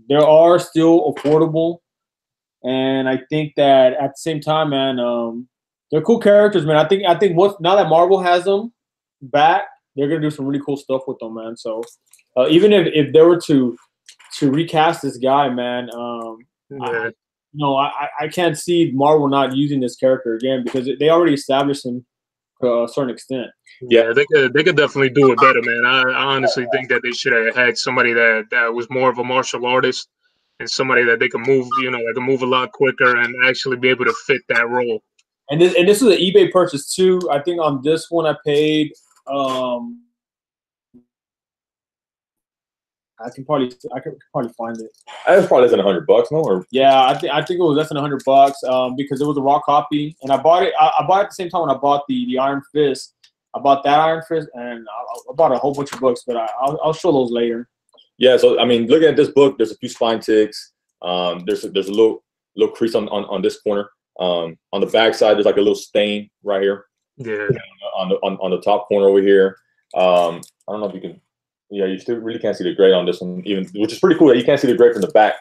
they are still affordable, and I think that at the same time, man, They're cool characters, man. I think what now that Marvel has them back, they're gonna do some really cool stuff with them, man. So even if they were to recast this guy, man, I can't see Marvel not using this character again because they already established him to a certain extent. Yeah, they could definitely do it better, man. I honestly think that they should have had somebody that was more of a martial artist and somebody that they could move, that could move a lot quicker and actually be able to fit that role. And this is an eBay purchase too. I think on this one I paid. I could probably find it. That's probably less than $100, no? Or yeah, I think it was less than $100 because it was a raw copy, and I bought it. I bought it at the same time when I bought the Iron Fist. I bought that Iron Fist, and I bought a whole bunch of books, but I'll show those later. Yeah, so I mean, looking at this book, there's a few spine ticks. There's a little crease on this corner. On the back side, there's like a little stain right here. Yeah. On the top corner over here. I don't know if you can. Yeah, you still really can't see the gray on this one, even, which is pretty cool that you can't see the gray from the back.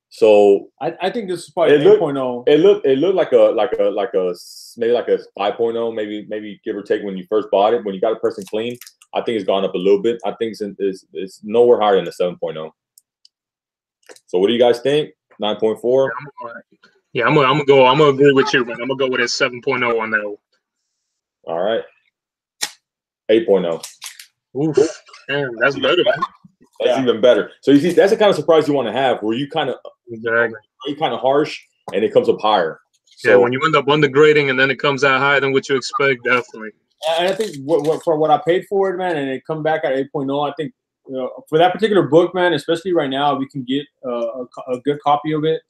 So I think this is probably 8.0. It looked like a maybe like a 5.0, maybe give or take when you first bought it. When you got it pressed and clean, I think it's gone up a little bit. I think it's nowhere higher than the 7.0. So what do you guys think? 9.4. Yeah, I'm gonna agree with you, man. I'm gonna go with a 7.0 on that one. All right. 8.0. Oof. Damn, that's better, man. That's even better. So you see, that's the kind of surprise you want to have, where you kind of harsh and it comes up higher. So yeah, when you end up undergrading and then it comes out higher than what you expect, definitely. And I think for what I paid for it, man, and it come back at 8.0, I think for that particular book, man, especially right now, we can get a good copy of it.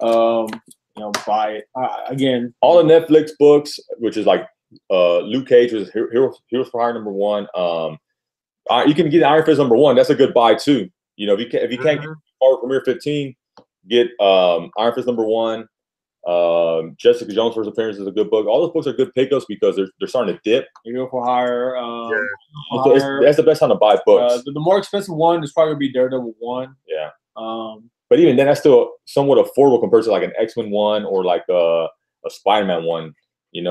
Buy it again. All the Netflix books, which is like Luke Cage was Heroes for Hire #1. You can get Iron Fist #1. That's a good buy too. If you can't get Marvel Premiere 15, get Iron Fist #1. Jessica Jones' first appearance is a good book. All those books are good pickups because they're starting to dip. Hero for Hire. That's the best time to buy books. The more expensive one is probably gonna be Daredevil 1. Yeah. But even then, that's still somewhat affordable compared to like an X-Men 1 or like a Spider-Man 1.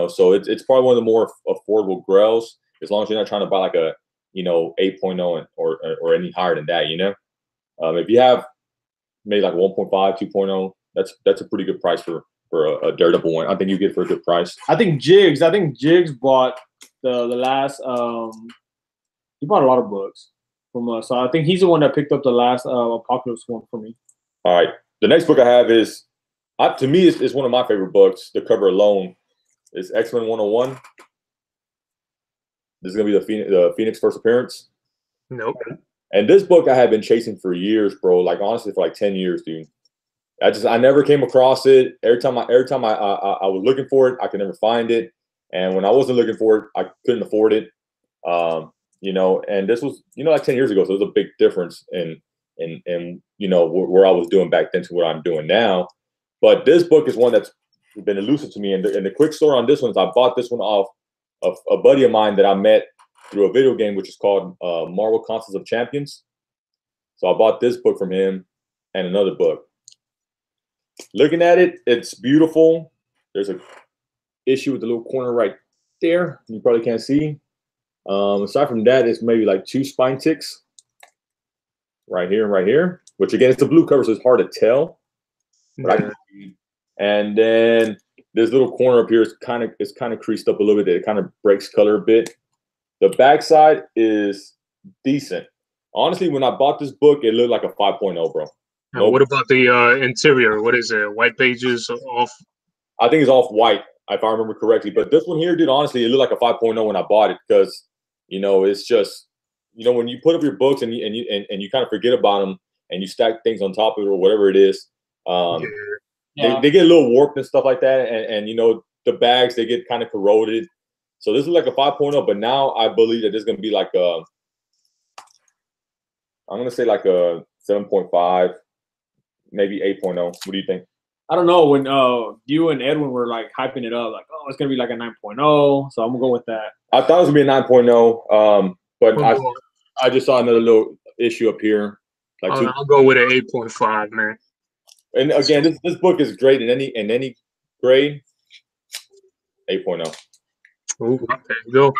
So it's probably one of the more affordable grails, as long as you're not trying to buy like a 8.0 or any higher than that. If you have maybe like 1.5, 2.0, that's a pretty good price for a Daredevil one. I think you get it for a good price. I think Jiggs bought the last. He bought a lot of books from us, so I think he's the one that picked up the last Apocalypse one for me. All right, the next book I have is, to me, it's one of my favorite books. The cover alone is X-Men 101. This is gonna be the Phoenix first appearance. Nope. And this book I have been chasing for years, bro. Like honestly, for like 10 years, dude. I never came across it. Every time I was looking for it, I could never find it. And when I wasn't looking for it, I couldn't afford it. And this was, like 10 years ago. So it was a big difference in where I was doing back then to what I'm doing now. But this book is one that's been elusive to me. And the quick story on this one is I bought this one off of a buddy of mine that I met through a video game, which is called Marvel Contest of Champions. So I bought this book from him and another book. Looking at it, it's beautiful. There's an issue with the little corner right there. You probably can't see. Aside from that, it's maybe like 2 spine ticks right here and right here, which again, it's a blue cover, so it's hard to tell. But and then this little corner up here is kind of creased up a little bit. It kind of breaks color a bit. The back side is decent. Honestly, when I bought this book, it looked like a 5.0, bro. What about the interior? What is it? White pages off? I think it's off white, if I remember correctly. But this one here, dude, honestly, it looked like a 5.0 when I bought it because, it's just, when you put up your books and you kind of forget about them and you stack things on top of it or whatever it is, they get a little warped and stuff like that. And the bags, they get kind of corroded. So this is like a 5.0, but now I believe that this is going to be like I'm going to say like a 7.5, maybe 8.0. What do you think? I don't know. When you and Edwin were like hyping it up, like, oh, it's going to be like a 9.0. So I'm going to go with that. I thought it was going to be a 9.0, but I just saw another little issue up here. I'll go with an 8.5, man. And again, this book is great in any grade. 8.0. Ooh, there you go.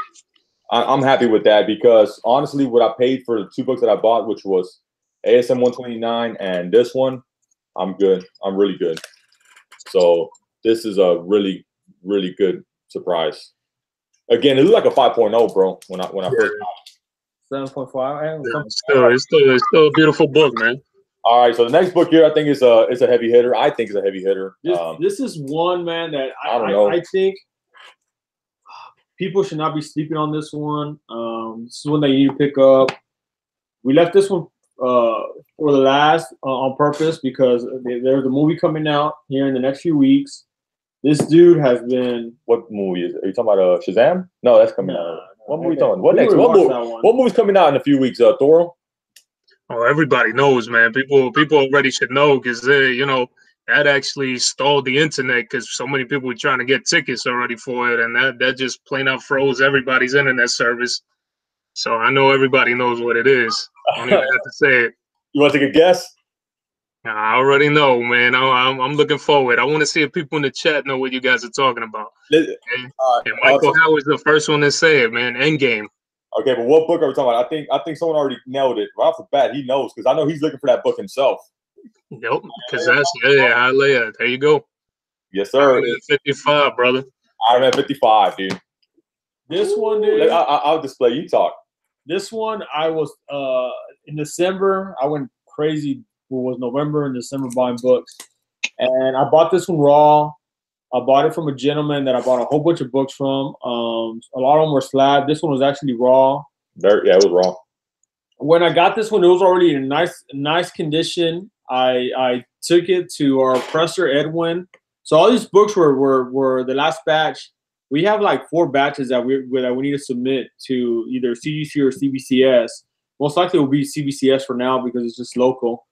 I'm happy with that because honestly, what I paid for the 2 books that I bought, which was ASM 129 and this one, I'm good. I'm really good. So this is a really, really good surprise. Again, it looked like a 5.0, bro. When I first got it. 7.5. It's still a beautiful book, man. All right, so the next book here, I think is a heavy hitter. I think it's a heavy hitter. This is one, man, that I don't know. I think people should not be sleeping on this one. This is one that you need to pick up. We left this one for the last on purpose because there's a movie coming out here in the next few weeks. This dude has been. What movie is it? Are you talking about Shazam? No, that's coming out. What movie are you talking? What next? What movie's coming out in a few weeks? Thor? Oh, everybody knows, man. People already should know because that actually stalled the internet because so many people were trying to get tickets already for it, and that just plain out froze everybody's internet service. So I know everybody knows what it is. I don't even have to say it. You want to take a guess? I already know, man. I'm looking forward. I want to see if people in the chat know what you guys are talking about. And Michael Howard's the first one to say it, man. Endgame. Okay, but what book are we talking about? I think someone already nailed it right off the bat. He knows because I know he's looking for that book himself. Yep, because that's Hialeah. There you go. Yes, sir. 55, brother. I'm at 55, dude. This one, dude. I'll display. You talk. This one, I was in December. I went crazy. It was November and December buying books, and I bought this one raw. I bought it from a gentleman that I bought a whole bunch of books from. A lot of them were slab. This one was actually raw. Yeah, it was raw. When I got this one, it was already in nice condition. I took it to our presser, Edwin. So all these books were the last batch. We have like 4 batches that we need to submit to either CGC or CBCS. Most likely it will be CBCS for now because it's just local.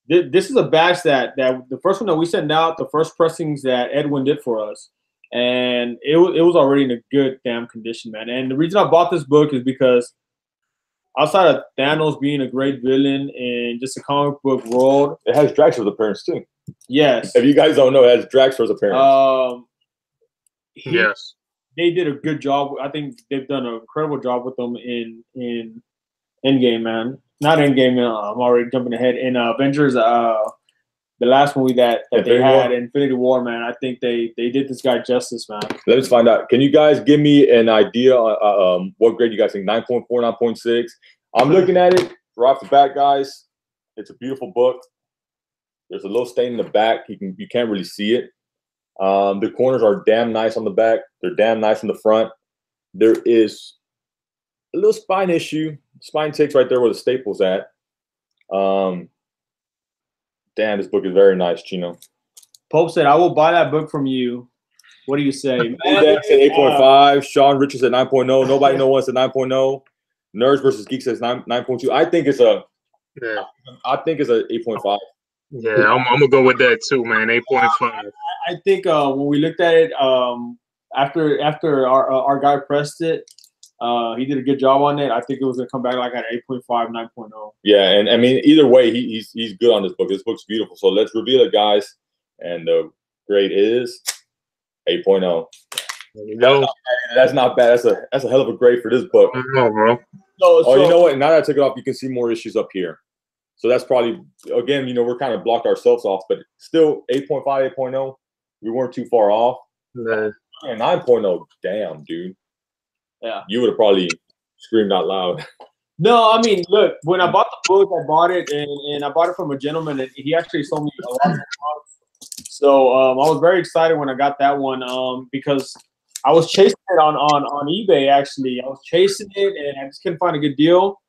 This is a batch that the first one that we sent out, the first pressings that Edwin did for us, and it was already in a good damn condition, man. And the reason I bought this book is because outside of Thanos being a great villain in just a comic book world, it has Drax's appearance too. Yes. If you guys don't know, it has Drax's appearance. Yes. They did a good job. I think they've done an incredible job with them in Endgame, man. Not Endgame. I'm already jumping ahead. In Avengers, the last movie that they had, Infinity War, man. I think they did this guy justice, man. Let's find out. Can you guys give me an idea what grade you guys think? 9.4, 9.6? I'm looking at it right off the bat, guys. It's a beautiful book. There's a little stain in the back. You can't really see it. The corners are damn nice on the back. They're damn nice in the front. There is a little spine issue. Spine ticks right there where the staple's at. Damn, this book is very nice, Chino. Pope said, I will buy that book from you. What do you say? Index at 8.5. Sean Richards at 9.0. Nobody No One's at 9.0. Nerds versus Geeks says 9.2. I think it's a 8.5. Yeah, I'm gonna go with that too, man. 8.5. I think when we looked at it, after our guy pressed it, he did a good job on it. I think it was gonna come back like at 8.5, 9.0. Yeah, and I mean either way, he's good on this book. This book's beautiful. So let's reveal it, guys. And the grade is 8.0. No, that's not bad. That's a hell of a grade for this book. No, bro. So, you know what? Now that I took it off, you can see more issues up here. So that's probably, again, we're kind of blocked ourselves off, but still 8.5, 8.0. We weren't too far off. Yeah. 9.0, damn, dude. Yeah. You would have probably screamed out loud. No, I mean, look, when I bought the book, I bought it, and I bought it from a gentleman, and he actually sold me a lot of books. So I was very excited when I got that one because I was chasing it on eBay, actually. I was chasing it, and I just couldn't find a good deal.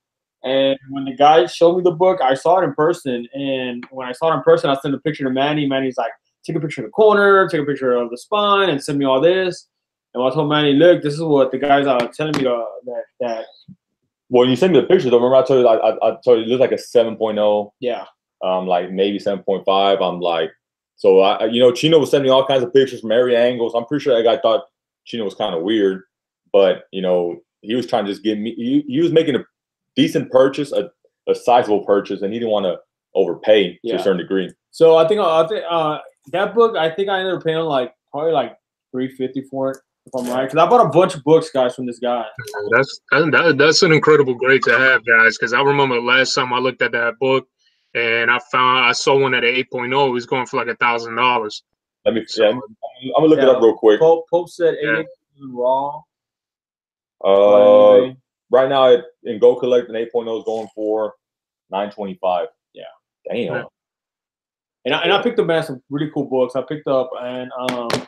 And when the guy showed me the book, I saw it in person. And when I saw it in person, I sent a picture to Manny. Manny's like, take a picture of the corner, take a picture of the spine, and send me all this. And I told Manny, look, this is what the guys are telling me that. Well, you sent me the picture, though. Remember I told you, I told you it looked like a 7.0. Yeah. Like maybe 7.5. I'm like, so Chino was sending me all kinds of pictures from every angles. I'm pretty sure that guy thought Chino was kind of weird, but he was trying to just give me. He was making a decent purchase, a sizable purchase, and he didn't want to overpay to a certain degree. So I think That book, I think I ended up paying like probably like $350 for it, if I'm right. Because I bought a bunch of books, guys, from this guy. That's an incredible grade to have, guys. Because I remember the last time I looked at that book, and I saw one at an 8.0. It was going for like $1,000. Let me. So, I'm gonna look it up real quick. Pope said 8 raw. Right now in Go Collect, an 8.0 is going for $925. Yeah. Damn. Yeah. And I picked up, man, some really cool books. I picked up, and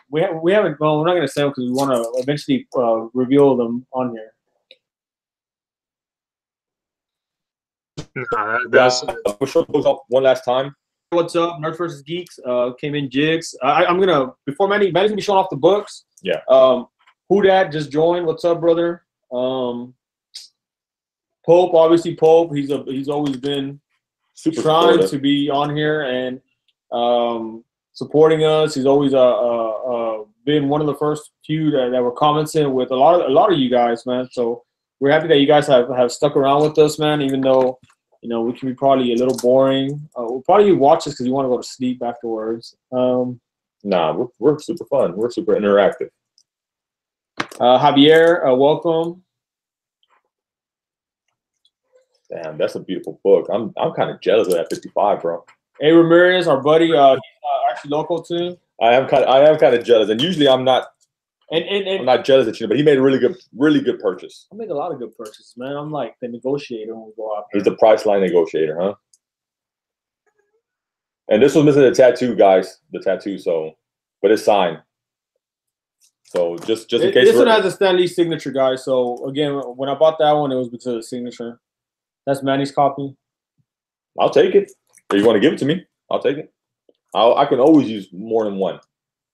we haven't. Well, we're not gonna say them because we want to eventually reveal them on here. For sure, goes off one last time. What's up, Nerds versus Geeks? Came in Jigs. I'm gonna before Manny's gonna be showing off the books. Yeah. Who dat just joined? What's up, brother? Pope, obviously Pope. He's always been super trying supportive to be on here and supporting us. He's always been one of the first few that were commenting with a lot of you guys, man. So we're happy that you guys have stuck around with us, man. Even though we can be probably a little boring. We'll probably watch this because you want to go to sleep afterwards. Nah, we're super fun. We're super interactive. Javier, welcome. Damn, that's a beautiful book. I'm kind of jealous of that 55, bro. Hey, Ramirez, our buddy, he's actually local too. I am kind of jealous, and usually I'm not. I'm not jealous at you, but he made a really good purchase. I make a lot of good purchases, man. I'm like the negotiator when we go out there. He's the price line negotiator, huh? And this was missing the tattoo, guys. The tattoo, but it's signed. So just in case. This one has a Stan Lee signature, guys. So again, when I bought that one, it was because of the signature. That's Manny's copy. I'll take it. If you want to give it to me, I'll take it. I can always use more than one.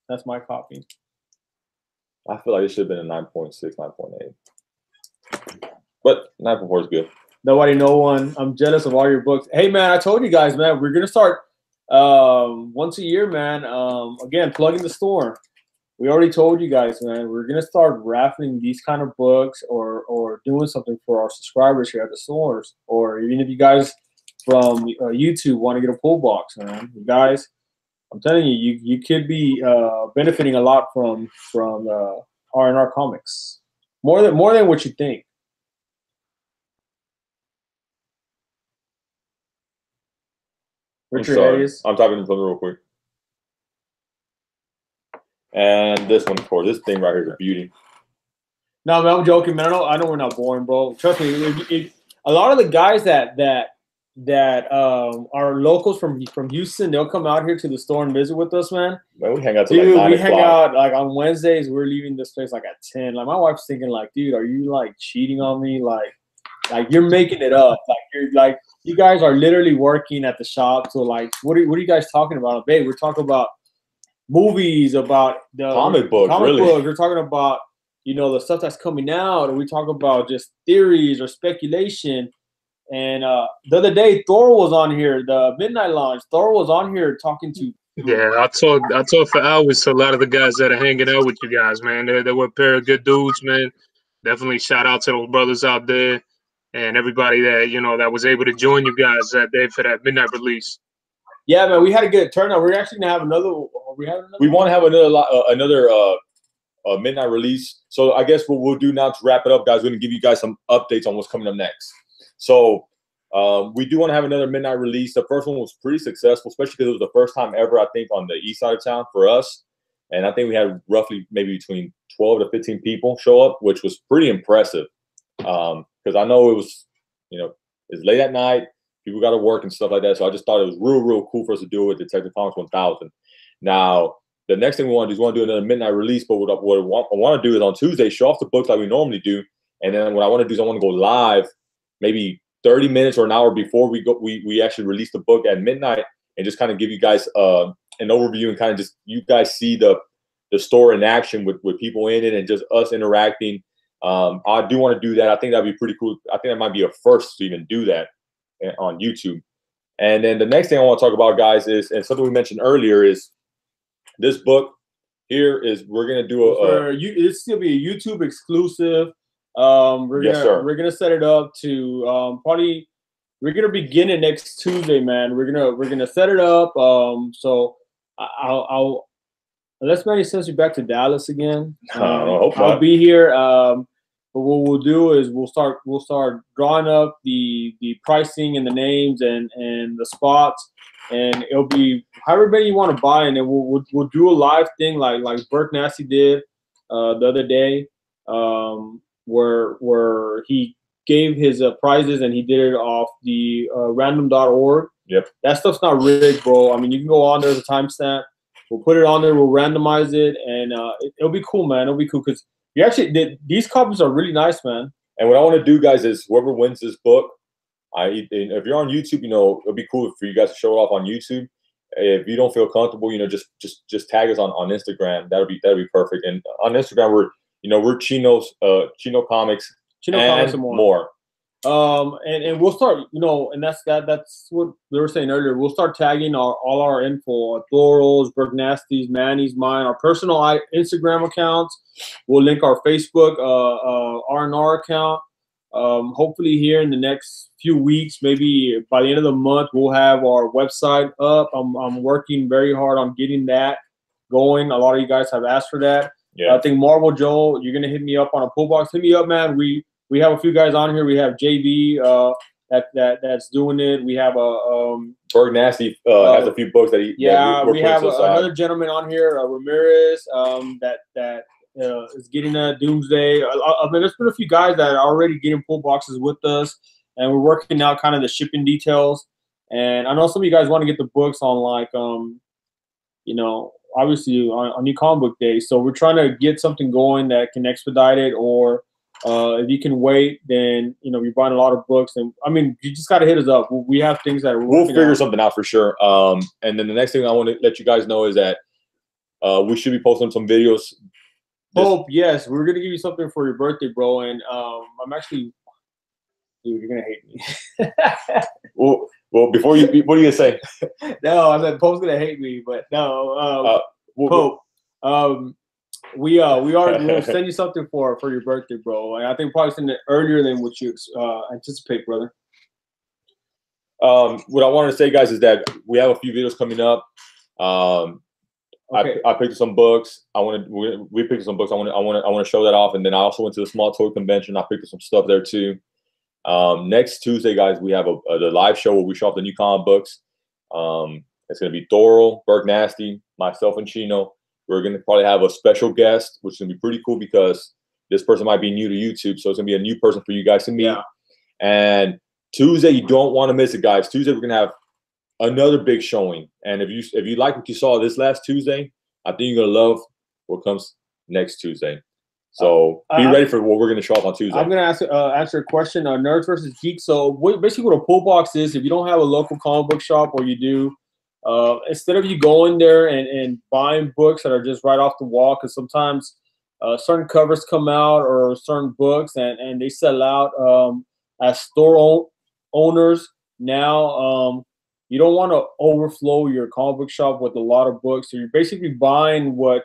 That's my copy. I feel like it should have been a 9.6, 9.8. But 9.4 is good. Nobody, no one. I'm jealous of all your books. Hey, man, I told you guys, man, we're going to start once a year, man. Again, plugging the store. We already told you guys, man, we're going to start raffling these kind of books or doing something for our subscribers here at the stores. Or even if you guys from YouTube want to get a pull box, man. You guys, I'm telling you, you could be benefiting a lot from R&R Comics, more than what you think. Richard Hayes. I'm typing something real quick. And this one, of course, this thing right here is a beauty. No, man, I'm joking, man. I know we're not boring, bro. Trust me. A lot of the guys that are locals from Houston, they'll come out here to the store and visit with us, man. Man, we hang out till like 9 we hang out like on Wednesdays. We're leaving this place like at 10. Like my wife's thinking, like, dude, are you like cheating on me? Like you're making it up. Like you're like you guys are literally working at the shop. So like, what are you guys talking about? Babe, we're talking about movies, about the comic books. We're talking about the stuff that's coming out, and we talk about just theories or speculation. And the other day, Thor was on here, the midnight launch. Thor was on here talking to. Yeah, I talked for hours to a lot of the guys that are hanging out with you guys, man. They were a pair of good dudes, man. Definitely shout out to those brothers out there and everybody that that was able to join you guys that day for that midnight release. Yeah, man, we had a good turnout. We're actually gonna have another. We want to have another midnight release. So I guess what we'll do now to wrap it up, guys, we're gonna give you guys some updates on what's coming up next. So we do want to have another midnight release. The first one was pretty successful, especially because it was the first time ever, I think, on the east side of town for us. And I think we had roughly maybe between 12 to 15 people show up, which was pretty impressive. Because I know it was, it's late at night. People got to work and stuff like that. So I just thought it was real cool for us to do it with Detective Comics 1000. Now, the next thing we want to do is do another midnight release. But what I want to do is on Tuesday, show off the books like we normally do. And then what I want to do is I want to go live maybe 30 minutes or an hour before we actually release the book at midnight and just kind of give you guys an overview and kind of just you guys see the store in action with people in it and just us interacting. I do want to do that. I think that'd be pretty cool. I think that might be a first to even do that on YouTube. And then the next thing I want to talk about, guys, is, and something we mentioned earlier, is this book here is we're going to do it's going to be a YouTube exclusive. We're gonna set it up to probably we're gonna begin it next Tuesday, man. We're gonna set it up. So I'll unless Manny sends you back to Dallas again. I'll be here. But what we'll do is we'll start drawing up the pricing and the names and the spots, and it'll be however many you want to buy, and then we'll do a live thing like BERKNASTY did the other day, where he gave his prizes and he did it off the random.org. Yep. That stuff's not rigged, bro. I mean, you can go on there as a timestamp. We'll put it on there. We'll randomize it, and it'll be cool, man. It'll be cool because you actually these copies are really nice, man. And what I want to do, guys, is whoever wins this book, if you're on YouTube, you know, it'll be cool for you guys to show it off on YouTube. If you don't feel comfortable, you know, just tag us on Instagram. That'll be perfect. And on Instagram, we're Chinocomics and more. And we'll start, you know, and that's what they were saying earlier. We'll start tagging all our info, Thoro's, BERKNASTY's, Manny's, mine, our personal Instagram accounts. We'll link our Facebook R&R account. Hopefully here in the next few weeks, maybe by the end of the month, we'll have our website up. I'm working very hard on getting that going. A lot of you guys have asked for that. Yeah. I think Marvel Joe, you're gonna hit me up on a pull box. Hit me up, man. We have a few guys on here. We have JB that's doing it. We have BERKNASTY has a few books that he we have another gentleman on here, Ramirez, that is getting a Doomsday. I mean, there's been a few guys that are already getting pull boxes with us, and we're working out kind of the shipping details. And I know some of you guys want to get the books on like you know, obviously on New Comic Book Day. So we're trying to get something going that can expedite it, or if you can wait, then, you know, you're buying a lot of books. And I mean, you just got to hit us up. We have things that we'll figure something out for sure. And then the next thing I want to let you guys know is that we should be posting some videos. Hope, yes, we're gonna give you something for your birthday, bro. And I'm actually, dude, you're gonna hate me. well, before you, what are you gonna say? No, I said Pope's gonna hate me, but no, Pope. We'll send you something for your birthday, bro. And I think probably send it earlier than what you anticipate, brother. What I wanted to say, guys, is that we have a few videos coming up. Okay. I picked some books. We picked some books. I want to show that off, and then I also went to the small toy convention. I picked up some stuff there too. Next Tuesday, guys, we have the live show where we show off the new comic books. It's gonna be Thoro, BERKNASTY, myself, and Chino. We're gonna probably have a special guest, which is gonna be pretty cool because this person might be new to YouTube, so it's gonna be a new person for you guys to meet. Yeah. And Tuesday, you don't want to miss it, guys. Tuesday, we're gonna have another big showing, and if you like what you saw this last Tuesday, I think you're gonna love what comes next Tuesday. So be ready for what we're gonna show up on Tuesday. I'm gonna answer a question on Nerds versus Geeks. So basically, what a pull box is, if you don't have a local comic book shop, or you do, instead of you going there and buying books that are just right off the wall, because sometimes certain covers come out or certain books and they sell out as store owners now. You don't want to overflow your comic book shop with a lot of books. So you're basically buying what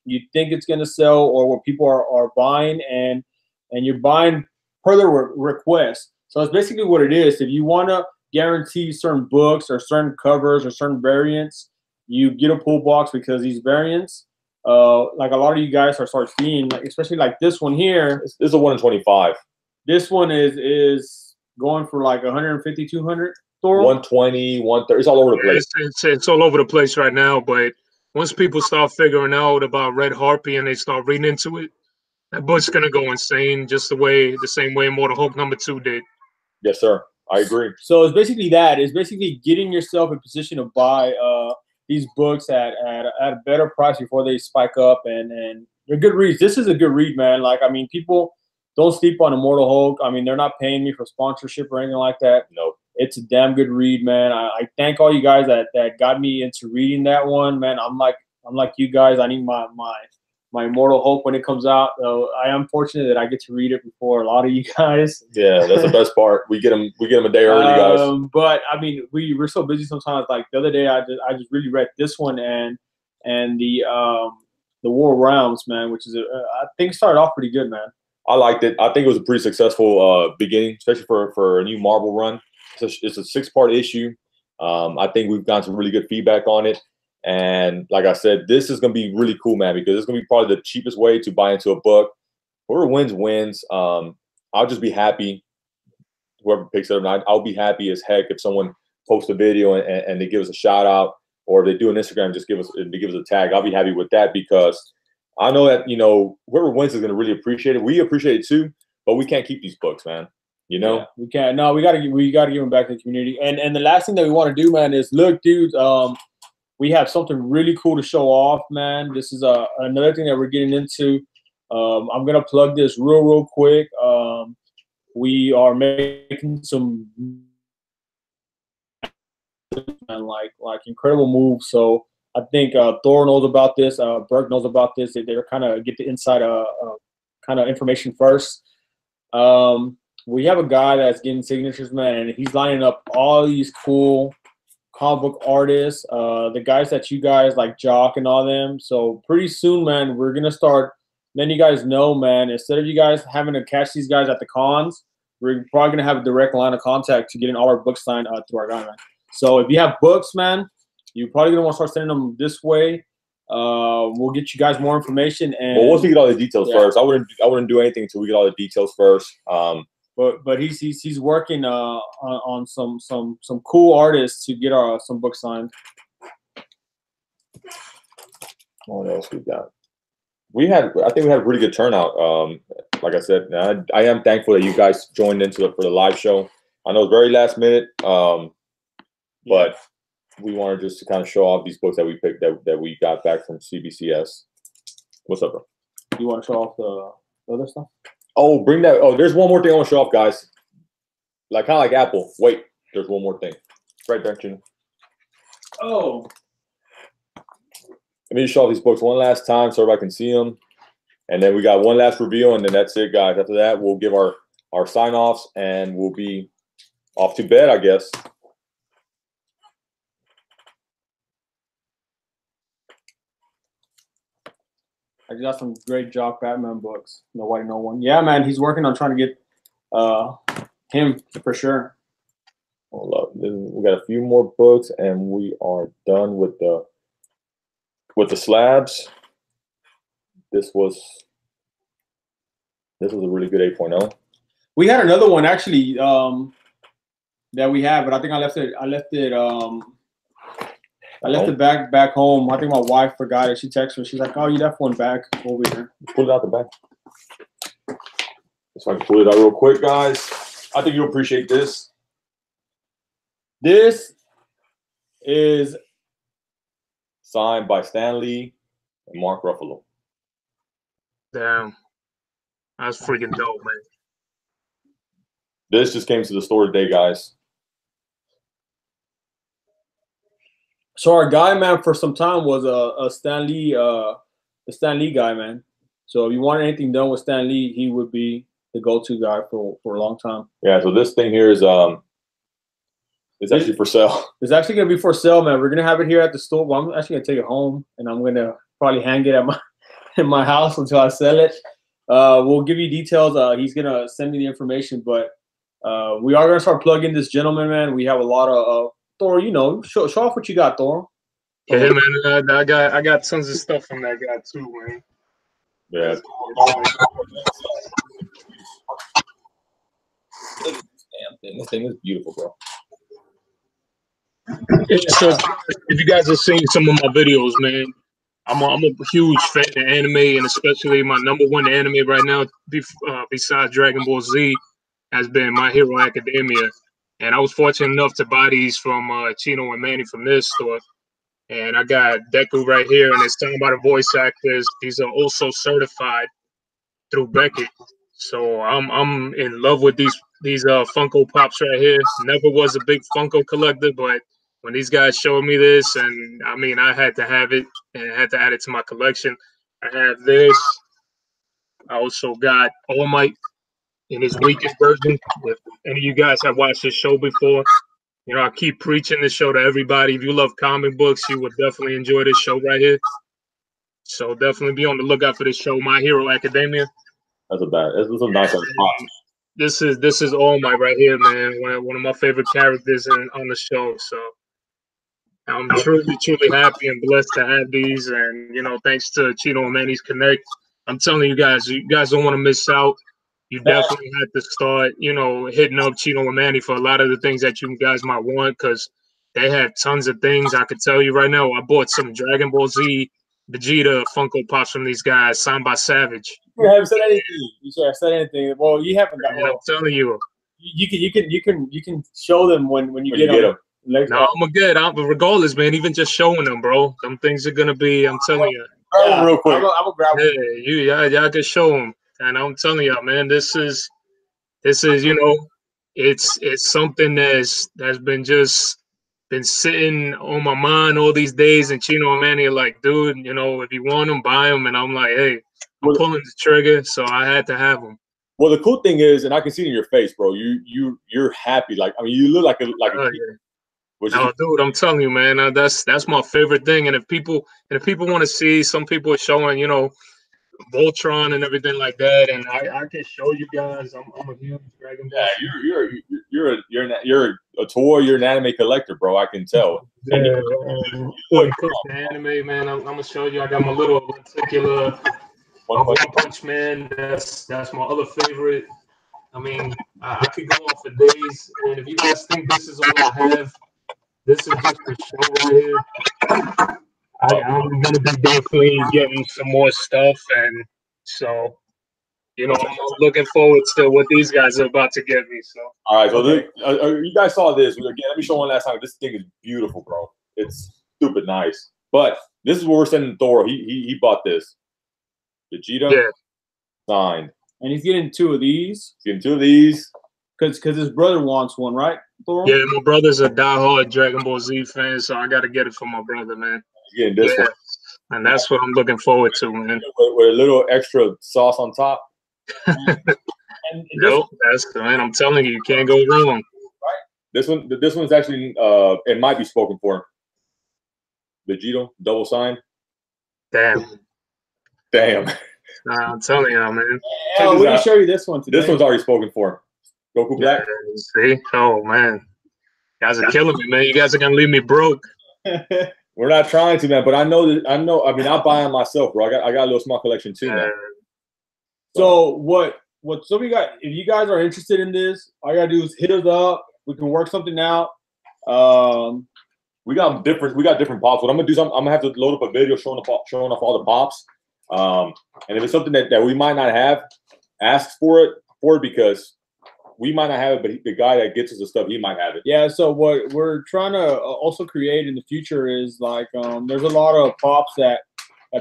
you think it's going to sell, or what people are buying, and you're buying per their request. So it's basically what it is. If you want to guarantee certain books or certain covers or certain variants, you get a pull box, because these variants, like a lot of you guys start seeing, like, especially like this one here. This is a 1 in 25. This one is going for like 150, 200. 120, 130. It's all over the place. It's all over the place right now. But once people start figuring out about Red Harpy and they start reading into it, that book's gonna go insane, just the same way Immortal Hulk #2 did. Yes, sir. I agree. So it's basically that. It's basically getting yourself in position to buy these books at a better price before they spike up, and they're good reads. This is a good read, man. Like, I mean, people don't sleep on Immortal Hulk. I mean, they're not paying me for sponsorship or anything like that. No. It's a damn good read, man. I thank all you guys that got me into reading that one, man. I'm like you guys. I need my Immortal Hulk when it comes out. I am fortunate that I get to read it before a lot of you guys. Yeah, that's the best part. We get them a day early, guys. But I mean, we're so busy sometimes. Like the other day, I just really read this one and the War of Realms, man, which is I think started off pretty good, man. I liked it. I think it was a pretty successful beginning, especially for a new Marvel run. It's a 6-part issue. I think we've gotten some really good feedback on it, And like I said, this is going to be really cool, man, because it's going to be probably the cheapest way to buy into a book. Whoever wins, wins. I'll just be happy. Whoever picks it up, I'll be happy as heck if someone posts a video and they give us a shout out, or if they do an Instagram, just give us a tag. I'll be happy with that, because I know that, you know, whoever wins is going to really appreciate it. We appreciate it too, but we can't keep these books, man. You know, yeah, we can't. No, we gotta give them back to the community. And the last thing that we want to do, man, is look, dude. We have something really cool to show off, man. This is another thing that we're getting into. I'm gonna plug this real quick. We are making some like incredible moves. So I think Thor knows about this. Berk knows about this. They're kind of get the inside kind of information first. We have a guy that's getting signatures, man, and he's lining up all these cool comic book artists, the guys that you guys like, Jock and all them. So pretty soon, man, we're gonna start letting you guys know, man. Instead of you guys having to catch these guys at the cons, we're probably gonna have a direct line of contact to getting all our books signed through our guy, man. So if you have books, man, you're probably gonna want to start sending them this way. We'll get you guys more information. And well, once we get all the details first, I wouldn't do anything until we get all the details first. But he's working on some cool artists to get some books signed. What else we got? I think we had a pretty good turnout. Like I said, I am thankful that you guys joined for the live show. I know it's very last minute, but we wanted just to kind of show off these books that we picked that we got back from CBCS. What's up, bro? You want to show off the other stuff? Oh, bring that. Oh, there's one more thing I want to show off, guys. Like kind of like Apple. Wait, there's one more thing. Right there, Chino. Oh. Let me just show off these books one last time so everybody can see them. And then we got one last reveal, and then that's it, guys. After that, we'll give our sign-offs, and we'll be off to bed, I guess. I got some great Jock Batman books. Nobody know one. Yeah, man, he's working on trying to get him for sure. Hold up. We got a few more books, and we are done with the slabs. This was a really good 8.0. We had another one actually that we had, but I think I left it back home. I think my wife forgot it. She texted me. She's like, "Oh, you left one back over here." Pull it out the back. So I can pull it out real quick, guys. I think you'll appreciate this. This is signed by Stan Lee and Mark Ruffalo. Damn. That's freaking dope, man. This just came to the store today, guys. So our guy, man, for some time was a Stan Lee, the Stan Lee guy, man. So if you want anything done with Stan Lee, he would be the go-to guy for a long time. Yeah. So this thing here is it's actually for sale. It's actually gonna be for sale, man. We're gonna have it here at the store. Well, I'm actually gonna take it home, and I'm gonna probably hang it at in my house until I sell it. We'll give you details. He's gonna send me the information, but we are gonna start plugging this gentleman, man. We have a lot of Thor. You know, show off what you got, Thor. Yeah, man. I got tons of stuff from that guy too, man. Yeah. Damn thing. This thing is beautiful, bro. So if you guys have seen some of my videos, man, I'm a huge fan of anime, and especially my #1 anime right now, besides Dragon Ball Z, has been My Hero Academia. And I was fortunate enough to buy these from Chino and Manny from this store. And I got Deku right here, and it's talking about the voice actors. These are also certified through Beckett. So I'm in love with these Funko Pops right here. Never was a big Funko collector, but when these guys showed me this, and I mean, I had to have it and I had to add it to my collection. I have this. I also got All Might in his weakest version. If any of you guys have watched this show before, you know, I keep preaching this show to everybody. If you love comic books, you would definitely enjoy this show right here. So definitely be on the lookout for this show, My Hero Academia. This is a nice one. This is All Might right here, man. One of my favorite characters on the show. So I'm truly, truly happy and blessed to have these. And, you know, thanks to Chino and Manny's Connect, I'm telling you guys don't want to miss out. You definitely have to start, you know, hitting up Chino and Manny for a lot of the things that you guys might want, because they have tons of things. I could tell you right now, I bought some Dragon Ball Z Vegeta Funko Pops from these guys, signed by Savage. You haven't said anything. You should have said anything. Well, you haven't got. I'm telling you. You can show them when you get them. No, I'm good. But regardless, man, even just showing them, bro, them things are gonna be. I'm telling you. Yeah, real quick. I'm gonna grab one. Yeah, y'all can show them, and I'm telling y'all, man, this is, you know, it's something that's been sitting on my mind all these days. And Chino and Manny are like, dude, you know, if you want them, buy them. And I'm like, hey, I'm pulling the trigger, so I had to have them. Well, the cool thing is, and I can see it in your face, bro. You're happy. Like, I mean, you look like a kid. No, dude, I'm telling you, man, that's my favorite thing. And if people want to see, some people are showing, you know, Voltron and everything like that, and I can show you guys. I'm a huge Dragon Ball. Yeah, you're a toy. You're an anime collector, bro. I can tell. Yeah, One Anime, man. I'm gonna show you. I got my little particular One Punch Man. That's my other favorite. I mean, I could go on for days. And if you guys think this is all I have, this is just the show right here. I'm gonna be definitely getting some more stuff, and so, you know, I'm looking forward to what these guys are about to get me. So, all right, so you guys saw this again. Let me show one last time. This thing is beautiful, bro. It's stupid nice. But this is what we're sending Thor. He bought this. Vegeta signed, and he's getting 2 of these. He's getting 2 of these because his brother wants one, right? Thor? Yeah, my brother's a diehard Dragon Ball Z fan, so I got to get it for my brother, man. Getting this one. And that's what I'm looking forward to, man. With a little extra sauce on top. Man, I'm telling you, you can't go wrong. Right. This one's actually it might be spoken for. Vegeta, double sign. Damn. I'm telling you, man. We can show you this one today. This one's already spoken for. Goku Black. See? Oh man. You guys are killing me, man. You guys are gonna leave me broke. We're not trying to, man, but I know. I mean, I'll buy them myself, bro. I got a little small collection too, man. So what some of you guys, if you guys are interested in this, all you gotta do is hit us up. We can work something out. We got different pops. What I'm gonna do is I'm gonna have to load up a video showing off all the pops. And if it's something that we might not have, ask for it because we might not have it, but the guy that gets us the stuff, he might have it. Yeah, so what we're trying to also create in the future is like there's a lot of pops that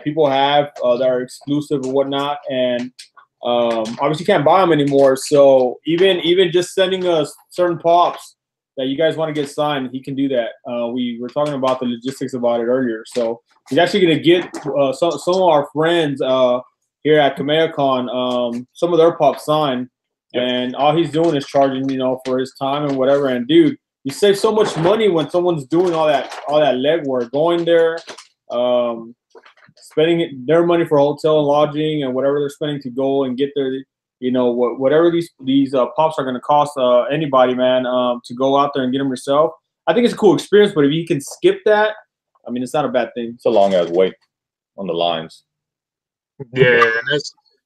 people have that are exclusive or whatnot, and obviously you can't buy them anymore. So even just sending us certain pops that you guys want to get signed, he can do that. We were talking about the logistics about it earlier. So he's actually going to get some of our friends here at KamehaCon some of their pops signed. And all he's doing is charging, you know, for his time and whatever. And dude, you save so much money when someone's doing all that legwork, going there, spending their money for hotel and lodging and whatever they're spending to go and get there. You know, whatever these pops are going to cost anybody, man, to go out there and get them yourself. I think it's a cool experience, but if you can skip that, I mean, it's not a bad thing. It's a long ass wait on the lines. Yeah,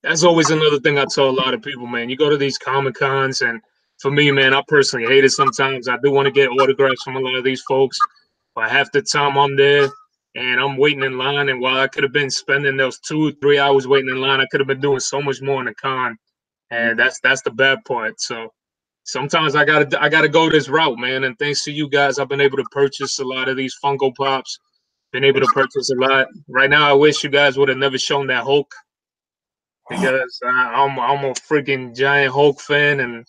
that's always another thing I tell a lot of people, man. You go to these Comic-Cons, and for me, man, I personally hate it sometimes. I do want to get autographs from a lot of these folks, but half the time I'm there and I'm waiting in line, and while I could have been spending those 2-3 hours waiting in line, I could have been doing so much more in the con, and that's the bad part. So sometimes I gotta go this route, man. And thanks to you guys, I've been able to purchase a lot of these Funko Pops. Been able to purchase a lot. Right now, I wish you guys would have never shown that Hulk, because I'm a freaking giant Hulk fan, and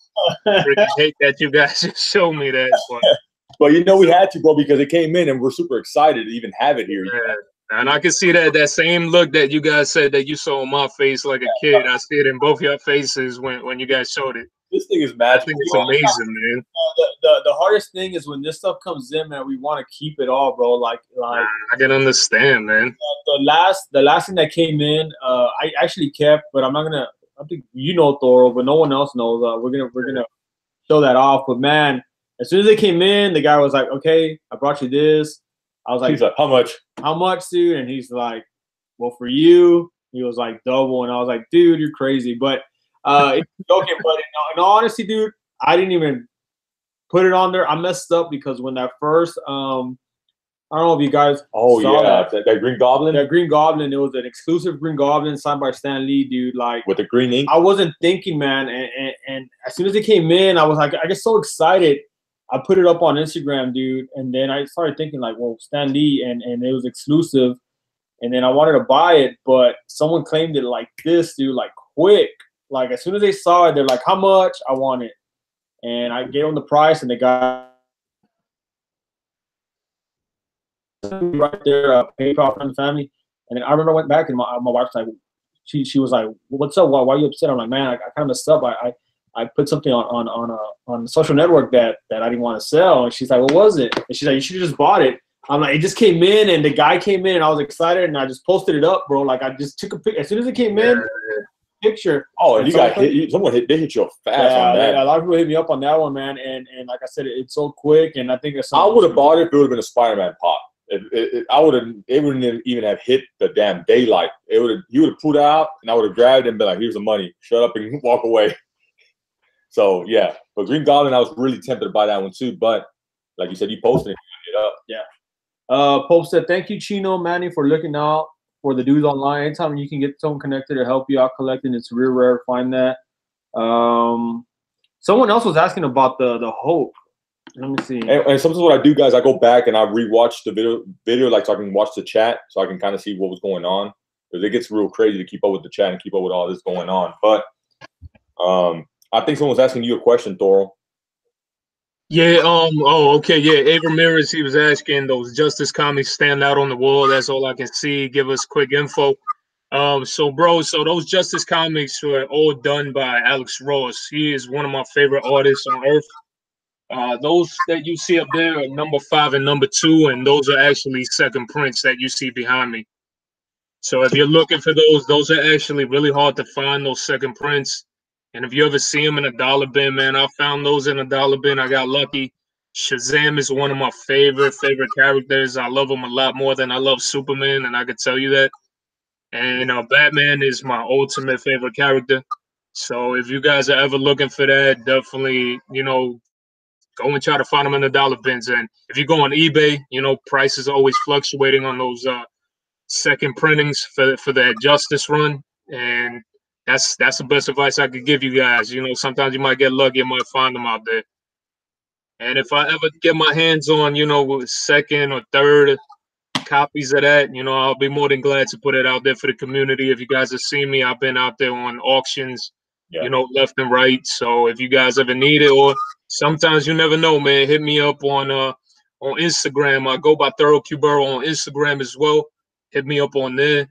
freaking hate that you guys just showed me that. But you know, we had to, bro, because it came in, and we're super excited to even have it here. Yeah. And I can see that same look that you guys said that you saw on my face like a kid. I see it in both your faces when you guys showed it. This thing is magical. I think it's amazing, man. The hardest thing is when this stuff comes in, man. We want to keep it all, bro. Like I can understand, man. The last thing that came in, I actually kept, but I'm not gonna. I think you know Thoro, but no one else knows. We're gonna show that off. But man, as soon as they came in, the guy was like, "Okay, I brought you this." I was like, he's like, how much? How much, dude? And he's like, well, for you, he was like double. And I was like, dude, you're crazy. But it's joking. But in all honesty, dude, I didn't even put it on there. I messed up because when that first, I don't know if you guys saw that Green Goblin? That Green Goblin, it was an exclusive Green Goblin signed by Stan Lee, dude. Like, with the green ink? I wasn't thinking, man. And as soon as it came in, I was like, I get so excited. I put it up on Instagram, dude. And then I started thinking, like, well, Stan Lee, and it was exclusive. And then I wanted to buy it, but someone claimed it like this, dude, like quick. Like, as soon as they saw it, they're like, how much? I want it. And I gave them the price, and the guy right there, PayPal from the family. And then I remember I went back, and my wife's like, she was like, what's up? Why are you upset? I'm like, man, I kind of messed up. I put something on social network that I didn't want to sell. And she's like, what was it? And she's like, you should have just bought it. I'm like, it just came in, and the guy came in, and I was excited, and I just posted it up, bro. Like, I just took a picture. As soon as it came in, picture. Oh, and you got hit. Someone hit. They hit you fast on that. Yeah, a lot of people hit me up on that one, man. And like I said, it's so quick, and I think it's. I would have bought it if it would have been a Spider-Man pop. I would have. It wouldn't even have hit the damn daylight. It would have. You would have pulled out, and I would have grabbed it and been like, "Here's the money. Shut up and walk away." So yeah, but Green Goblin, I was really tempted to buy that one too. But like you said, you posted it up. Yeah. Pope said, "Thank you, Chino Manny, for looking out for the dudes online. Anytime you can get someone connected to help you out collecting, it's real rare to find that." Someone else was asking about the Hulk. Let me see. And sometimes what I do, guys, I go back and I rewatch the video, like so I can watch the chat, so I can kind of see what was going on, because it gets real crazy to keep up with the chat and keep up with all this going on. But I think someone was asking you a question, Thoro. Yeah, oh, okay, yeah. Abe Ramirez, he was asking, those Justice comics stand out on the wall. That's all I can see. Give us quick info. So those Justice comics were all done by Alex Ross. He is one of my favorite artists on earth. Those that you see up there are number 5 and number 2, and those are actually second prints that you see behind me. So if you're looking for those are actually really hard to find, those second prints. And if you ever see them in a dollar bin, man, I found those in a dollar bin. I got lucky. Shazam is one of my favorite characters. I love him a lot more than I love Superman, and I could tell you that. And Batman is my ultimate favorite character. So if you guys are ever looking for that, definitely, go and try to find them in the dollar bins. And if you go on eBay, prices are always fluctuating on those second printings for that Justice run. And that's the best advice I could give you guys. Sometimes you might get lucky and might find them out there. And if I ever get my hands on, second or third copies of that, I'll be more than glad to put it out there for the community. If you guys have seen me, I've been out there on auctions, left and right. So if you guys ever need it, or sometimes you never know, man, hit me up on Instagram. I go by Thoroqboro on Instagram as well. Hit me up on there.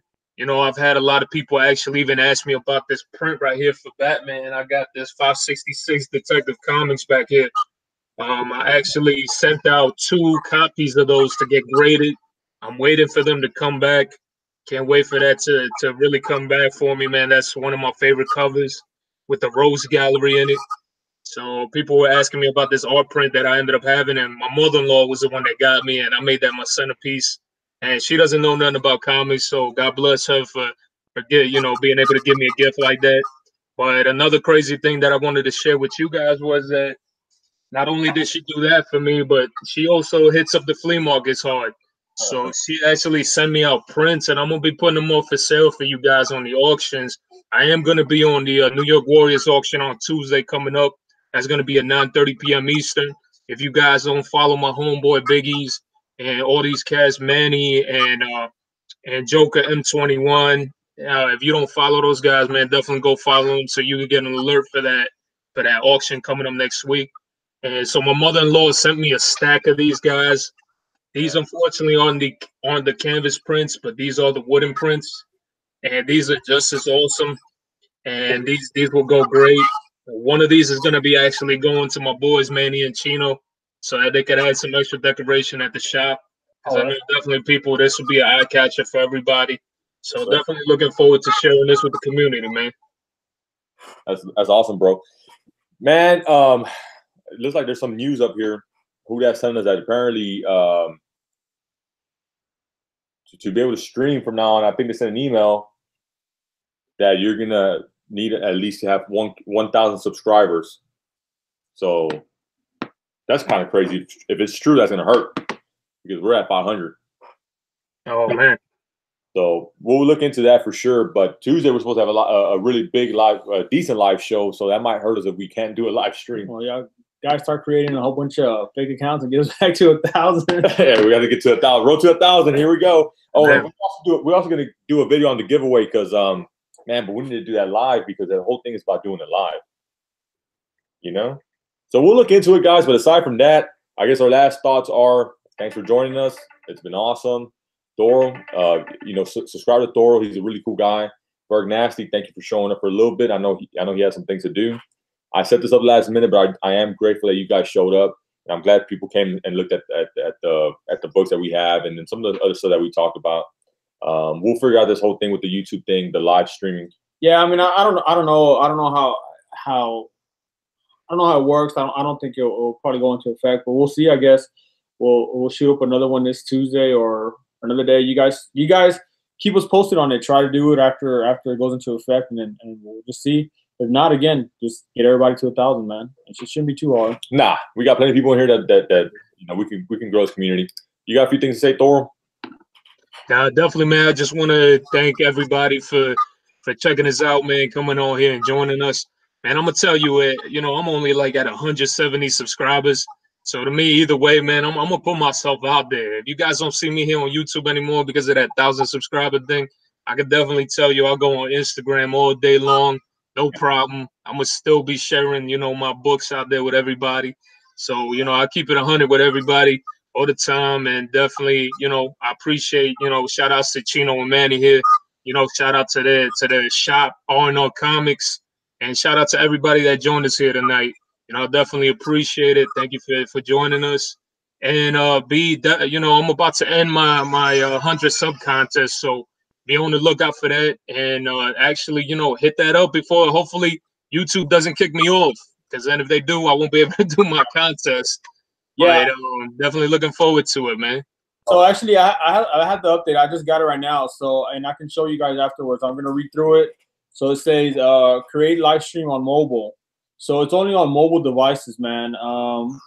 I've had a lot of people actually even ask me about this print right here for Batman. I got this 566 Detective Comics back here. I actually sent out 2 copies of those to get graded. I'm waiting for them to come back. Can't wait for that to really come back for me, man. That's one of my favorite covers with the Rose Gallery in it. So people were asking me about this art print that I ended up having, and my mother-in-law was the one that got me, and I made that my centerpiece. And she doesn't know nothing about comics, so God bless her for being able to give me a gift like that. But another crazy thing that I wanted to share with you guys was that not only did she do that for me, but she also hits up the flea markets hard. So she actually sent me out prints, and I'm going to be putting them up for sale for you guys on the auctions. I am going to be on the New York Warriors auction on Tuesday coming up. That's going to be at 9:30 p.m. Eastern. If you guys don't follow my homeboy Biggies and all these cats, Manny and Joker M21, if you don't follow those guys, man, definitely go follow them so you can get an alert for that auction coming up next week. And so my mother-in-law sent me a stack of these guys. These unfortunately aren't the canvas prints, but these are the wooden prints, and these are just as awesome. And these will go great. One of these is going to be actually going to my boys Manny and Chino, so that they could add some extra decoration at the shop. Because I know definitely people, this will be an eye catcher for everybody. So definitely looking forward to sharing this with the community, man. That's awesome, bro. Man, it looks like there's some news up here. Who that's telling us that apparently to be able to stream from now on, I think they sent an email that you're gonna need at least to have 1,000 subscribers. So that's kind of crazy. If it's true, that's gonna hurt because we're at 500. Oh man. So we'll look into that for sure. But Tuesday we're supposed to have a really big live, decent live show. So that might hurt us if we can't do a live stream. Well, yeah, guys, start creating a whole bunch of fake accounts and get us back to 1,000. Yeah, we got to get to 1,000. Road to 1,000. Here we go. Oh, and we're also going to do a video on the giveaway because, man, but we need to do that live because the whole thing is about doing it live. You know. So we'll look into it, guys. But aside from that, I guess our last thoughts are: thanks for joining us. It's been awesome. Thoro, you know, subscribe to Thoro. He's a really cool guy. BERKNASTY, thank you for showing up for a little bit. I know he has some things to do. I set this up last minute, but I am grateful that you guys showed up. And I'm glad people came and looked at the books that we have and then some of the other stuff that we talked about. We'll figure out this whole thing with the YouTube thing, the live streaming. Yeah, I mean, I don't know how it works. I don't think it'll probably go into effect, but we'll see. I guess we'll shoot up another one this Tuesday or another day. You guys keep us posted on it. Try to do it after it goes into effect, and we'll just see. If not, again, just get everybody to 1,000, man. It shouldn't be too hard. Nah, we got plenty of people in here that you know we can grow this community. You got a few things to say, Thoro? Yeah, definitely, man. I just want to thank everybody for checking us out, man, coming on here and joining us. Man, I'm gonna tell you, you know, I'm only like at 170 subscribers. So to me, either way, man, I'm gonna put myself out there. If you guys don't see me here on YouTube anymore because of that 1,000 subscriber thing, I could definitely tell you I'll go on Instagram all day long. No problem. I'm gonna still be sharing, you know, my books out there with everybody. So, you know, I keep it 100 with everybody all the time, and definitely, you know, I appreciate, you know, shout outs to Chino and Manny here. You know, shout out to the shop R&R Comics, and shout out to everybody that joined us here tonight. You know, I definitely appreciate it. Thank you for joining us. And you know, I'm about to end my 100 sub contest, so be on the lookout for that, and actually, you know, hit that up before hopefully YouTube doesn't kick me off, because then if they do, I won't be able to do my contest. Yeah, but definitely looking forward to it, man. So actually, I have the update. I just got it right now, so and I can show you guys afterwards. I'm gonna read through it. So it says create live stream on mobile. So it's only on mobile devices, man.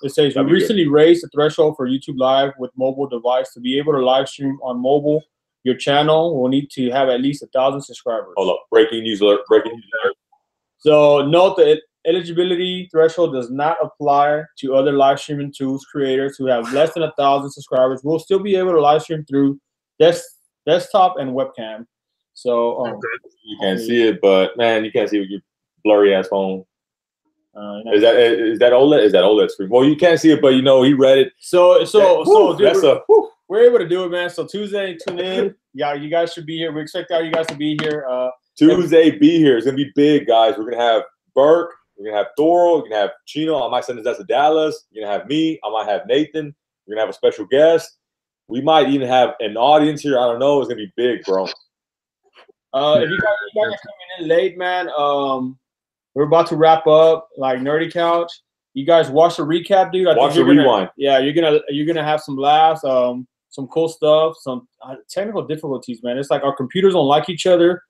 It says we recently raised the threshold for YouTube Live with mobile device. To be able to live stream on mobile, your channel will need to have at least 1,000 subscribers. Hold up. Breaking news alert. Breaking news alert. So note that eligibility threshold does not apply to other live streaming tools. Creators who have less than 1,000 subscribers will still be able to live stream through desktop and webcam. So you can't see it, but man, you can't see it with your blurry ass phone. Is that OLED? Is that OLED screen? Well, you can't see it, but you know he read it. So dude, we're able to do it, man. So Tuesday, tune in. Yeah, you guys should be here. We expect all you guys to be here. Tuesday, be here. It's gonna be big, guys. We're gonna have Berk. We're gonna have Thoro. We're gonna have Chino. I might send this out to Dallas. You're gonna have me. I might have Nathan. We're gonna have a special guest. We might even have an audience here. I don't know. It's gonna be big, bro. If you guys are coming in late, man, we're about to wrap up like Nerdy Couch. You guys watch the recap, dude. Watch the rewind. Yeah, you're gonna have some laughs, some cool stuff, some technical difficulties, man. It's like our computers don't like each other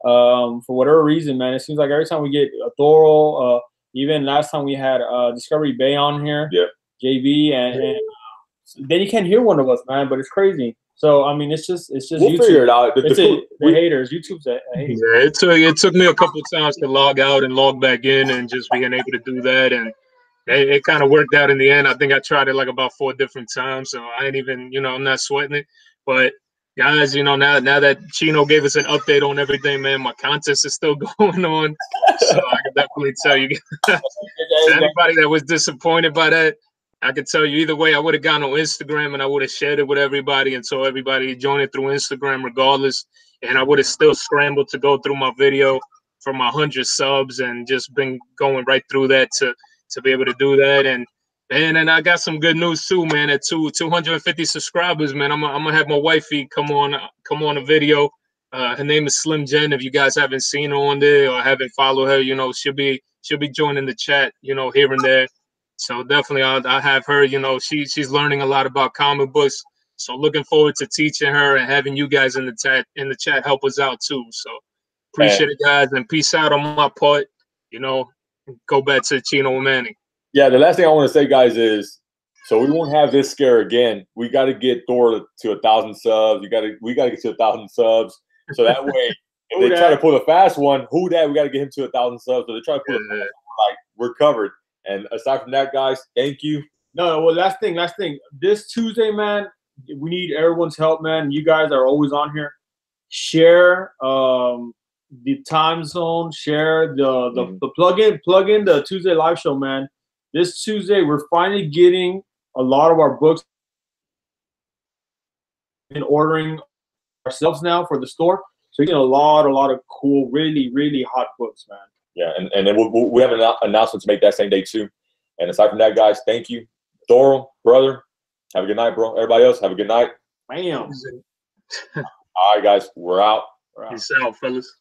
for whatever reason, man. It seems like every time we get a Thoro, even last time we had Discovery Bay on here, yeah, JB, and then you can't hear one of us, man. But it's crazy. So I mean, it's just we'll YouTube. Figure it out. The haters. YouTube's a hater. Yeah, it took me a couple times to log out and log back in, and just being able to do that, and it kind of worked out in the end. I think I tried it like about 4 different times, so I ain't even, you know, I'm not sweating it. But guys, you know, now that Chino gave us an update on everything, man, my contest is still going on. So I can definitely tell you, anybody that was disappointed by that, I can tell you either way, I would have gone on Instagram and I would have shared it with everybody and told everybody to join it through Instagram regardless. And I would have still scrambled to go through my video for my 100 subs and just been going right through that to be able to do that. And I got some good news too, man. At 250 subscribers, man, I'm gonna have my wifey come on a video. Her name is Slim Jen. If you guys haven't seen her on there or haven't followed her, you know, she'll be joining the chat, you know, here and there. So definitely I'll have her, you know, she's learning a lot about comic books. So looking forward to teaching her and having you guys in the chat help us out too. So appreciate it, guys, and peace out on my part. You know, go back to Chino Manning. Yeah, the last thing I want to say, guys, is so we won't have this scare again. We got to get Thor to 1,000 subs. We got to get to 1,000 subs. So that way, they try to pull a fast one. Who that? We got to get him to 1,000 subs. So they try to pull a fast one, like we're covered. And aside from that, guys, thank you. No, well, last thing. This Tuesday, man, we need everyone's help, man. You guys are always on here. Share the time zone. Share the plug in the Tuesday live show, man. This Tuesday, we're finally getting a lot of our books and ordering ourselves now for the store. So you're getting a lot of cool, really, really hot books, man. Yeah, and then we have an announcement to make that same day too. And aside from that, guys, thank you. Thoro, brother, have a good night, bro. Everybody else, have a good night. Bam. All right, guys, we're out. Peace out, fellas.